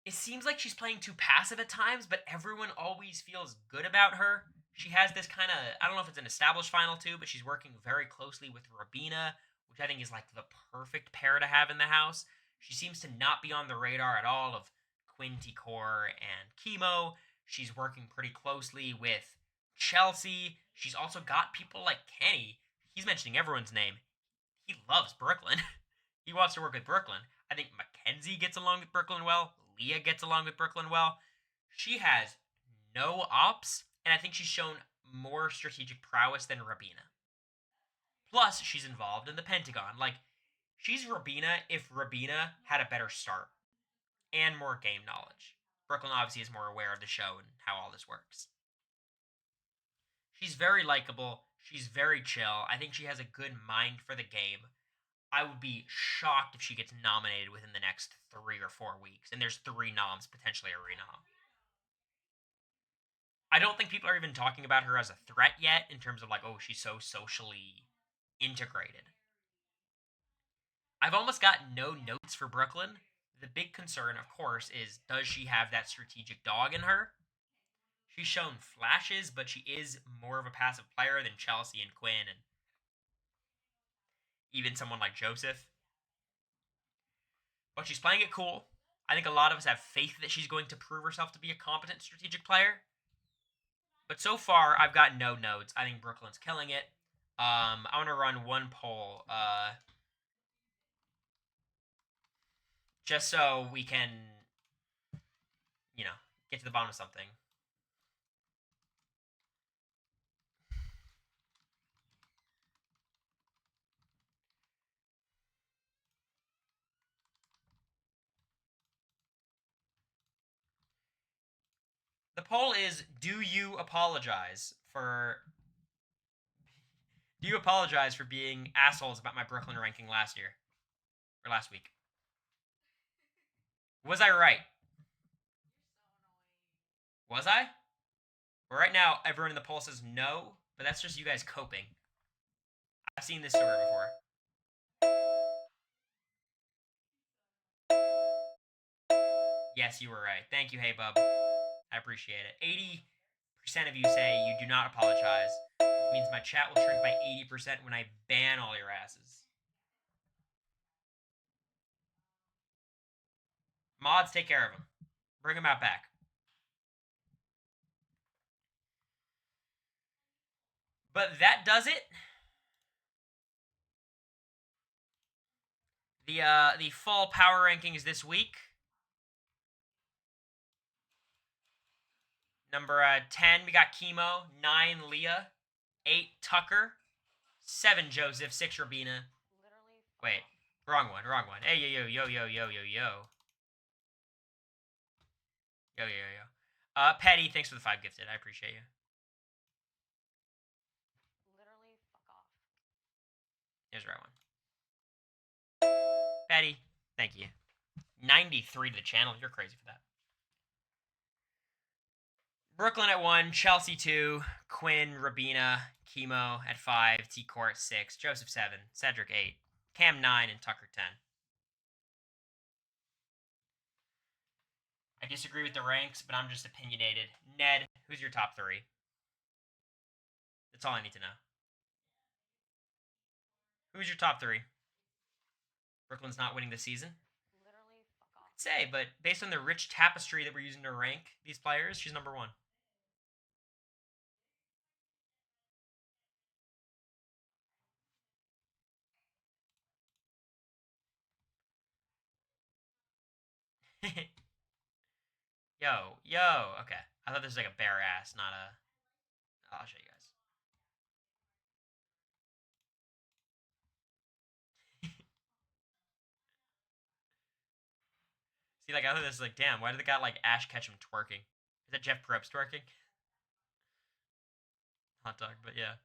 It seems like she's playing too passive at times, but everyone always feels good about her. She has this kind of, I don't know if it's an established final 2, but she's working very closely with Rabina, which I think is the perfect pair to have in the house. She seems to not be on the radar at all of Quinn, Core, and Chemo. She's working pretty closely with Chelsea. She's also got people like Kenny. He's mentioning everyone's name. he loves Brooklyn. He wants to work with Brooklyn. I think Mackenzie gets along with Brooklyn well. Leah gets along with Brooklyn well. She has no ops, and I think she's shown more strategic prowess than Rabina. Plus, she's involved in the Pentagon. Like, she's Rabina if Rabina had a better start and more game knowledge. Brooklyn obviously is more aware of the show and how all this works. She's very likable. She's very chill. I think she has a good mind for the game. I would be shocked if she gets nominated within the next 3 or 4 weeks. And there's 3 noms, potentially a renom. I don't think people are even talking about her as a threat yet in terms of like, oh, she's so socially integrated. I've almost got no notes for Brooklyn. The big concern, of course, is does she have that strategic dog in her? She's shown flashes, but she is more of a passive player than Chelsea and Quinn and even someone like Joseph. But she's playing it cool. I think a lot of us have faith that she's going to prove herself to be a competent strategic player. But so far, I've got no notes. I think Brooklyn's killing it. I want to run one poll. Just so we can, get to the bottom of something. The poll is, do you apologize for being assholes about my Brooklyn ranking last year? Or last week? Was I right? Was I? Well, right now, everyone in the poll says no, but that's just you guys coping. I've seen this story before. Yes, you were right. Thank you, Hey Bub. I appreciate it. 80% of you say you do not apologize, which means my chat will shrink by 80% when I ban all your asses. Mods, take care of them. Bring them out back. But that does it. The fall power rankings this week. Number 10, we got Chemo. 9, Leah. 8, Tucker. 7, Joseph. 6, Rabina. Wait, wrong one. Hey, yo. Yo. Petty, thanks for the 5 gifted. I appreciate you. Literally, fuck off. Here's the right one. Petty, thank you. 93 to the channel. You're crazy for that. Brooklyn at 1, Chelsea 2, Quinn, Rabina, Chemo at 5, T-Court 6, Joseph 7, Cedric 8, Cam 9, and Tucker 10. I disagree with the ranks, but I'm just opinionated. Ned, who's your top 3? That's all I need to know. Who's your top 3? Brooklyn's not winning this season? Literally, fuck off. I'd say, but based on the rich tapestry that we're using to rank these players, she's number 1. Yo. Okay. I thought this was like a bare ass, not a... I'll show you guys. See, like, I thought this was like, damn, why did the guy like Ash Ketchum twerking? Is that Jeff Probst twerking? Hot dog, but yeah.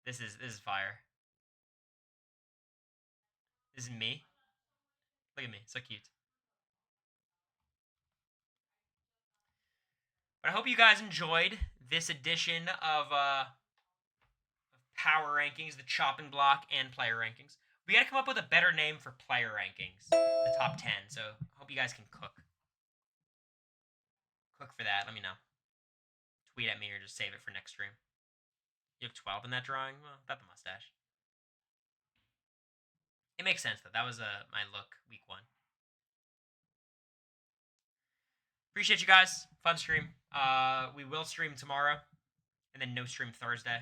This is fire. This is me. Look at me, so cute. But I hope you guys enjoyed this edition of Power Rankings, the chopping block, and player rankings. We gotta come up with a better name for player rankings, the top 10. So I hope you guys can cook for that. Let me know. Tweet at me or just save it for next stream. You have 12 in that drawing? Well, without the mustache. It makes sense, though. That was my look week 1. Appreciate you guys. Fun stream. We will stream tomorrow, and then no stream Thursday.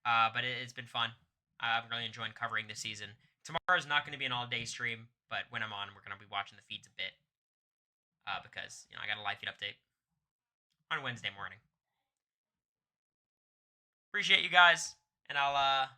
But it's been fun. I'm really enjoying covering this season. Tomorrow is not going to be an all-day stream, but when I'm on, we're going to be watching the feeds a bit because I got a live feed update on Wednesday morning. Appreciate you guys, and I'll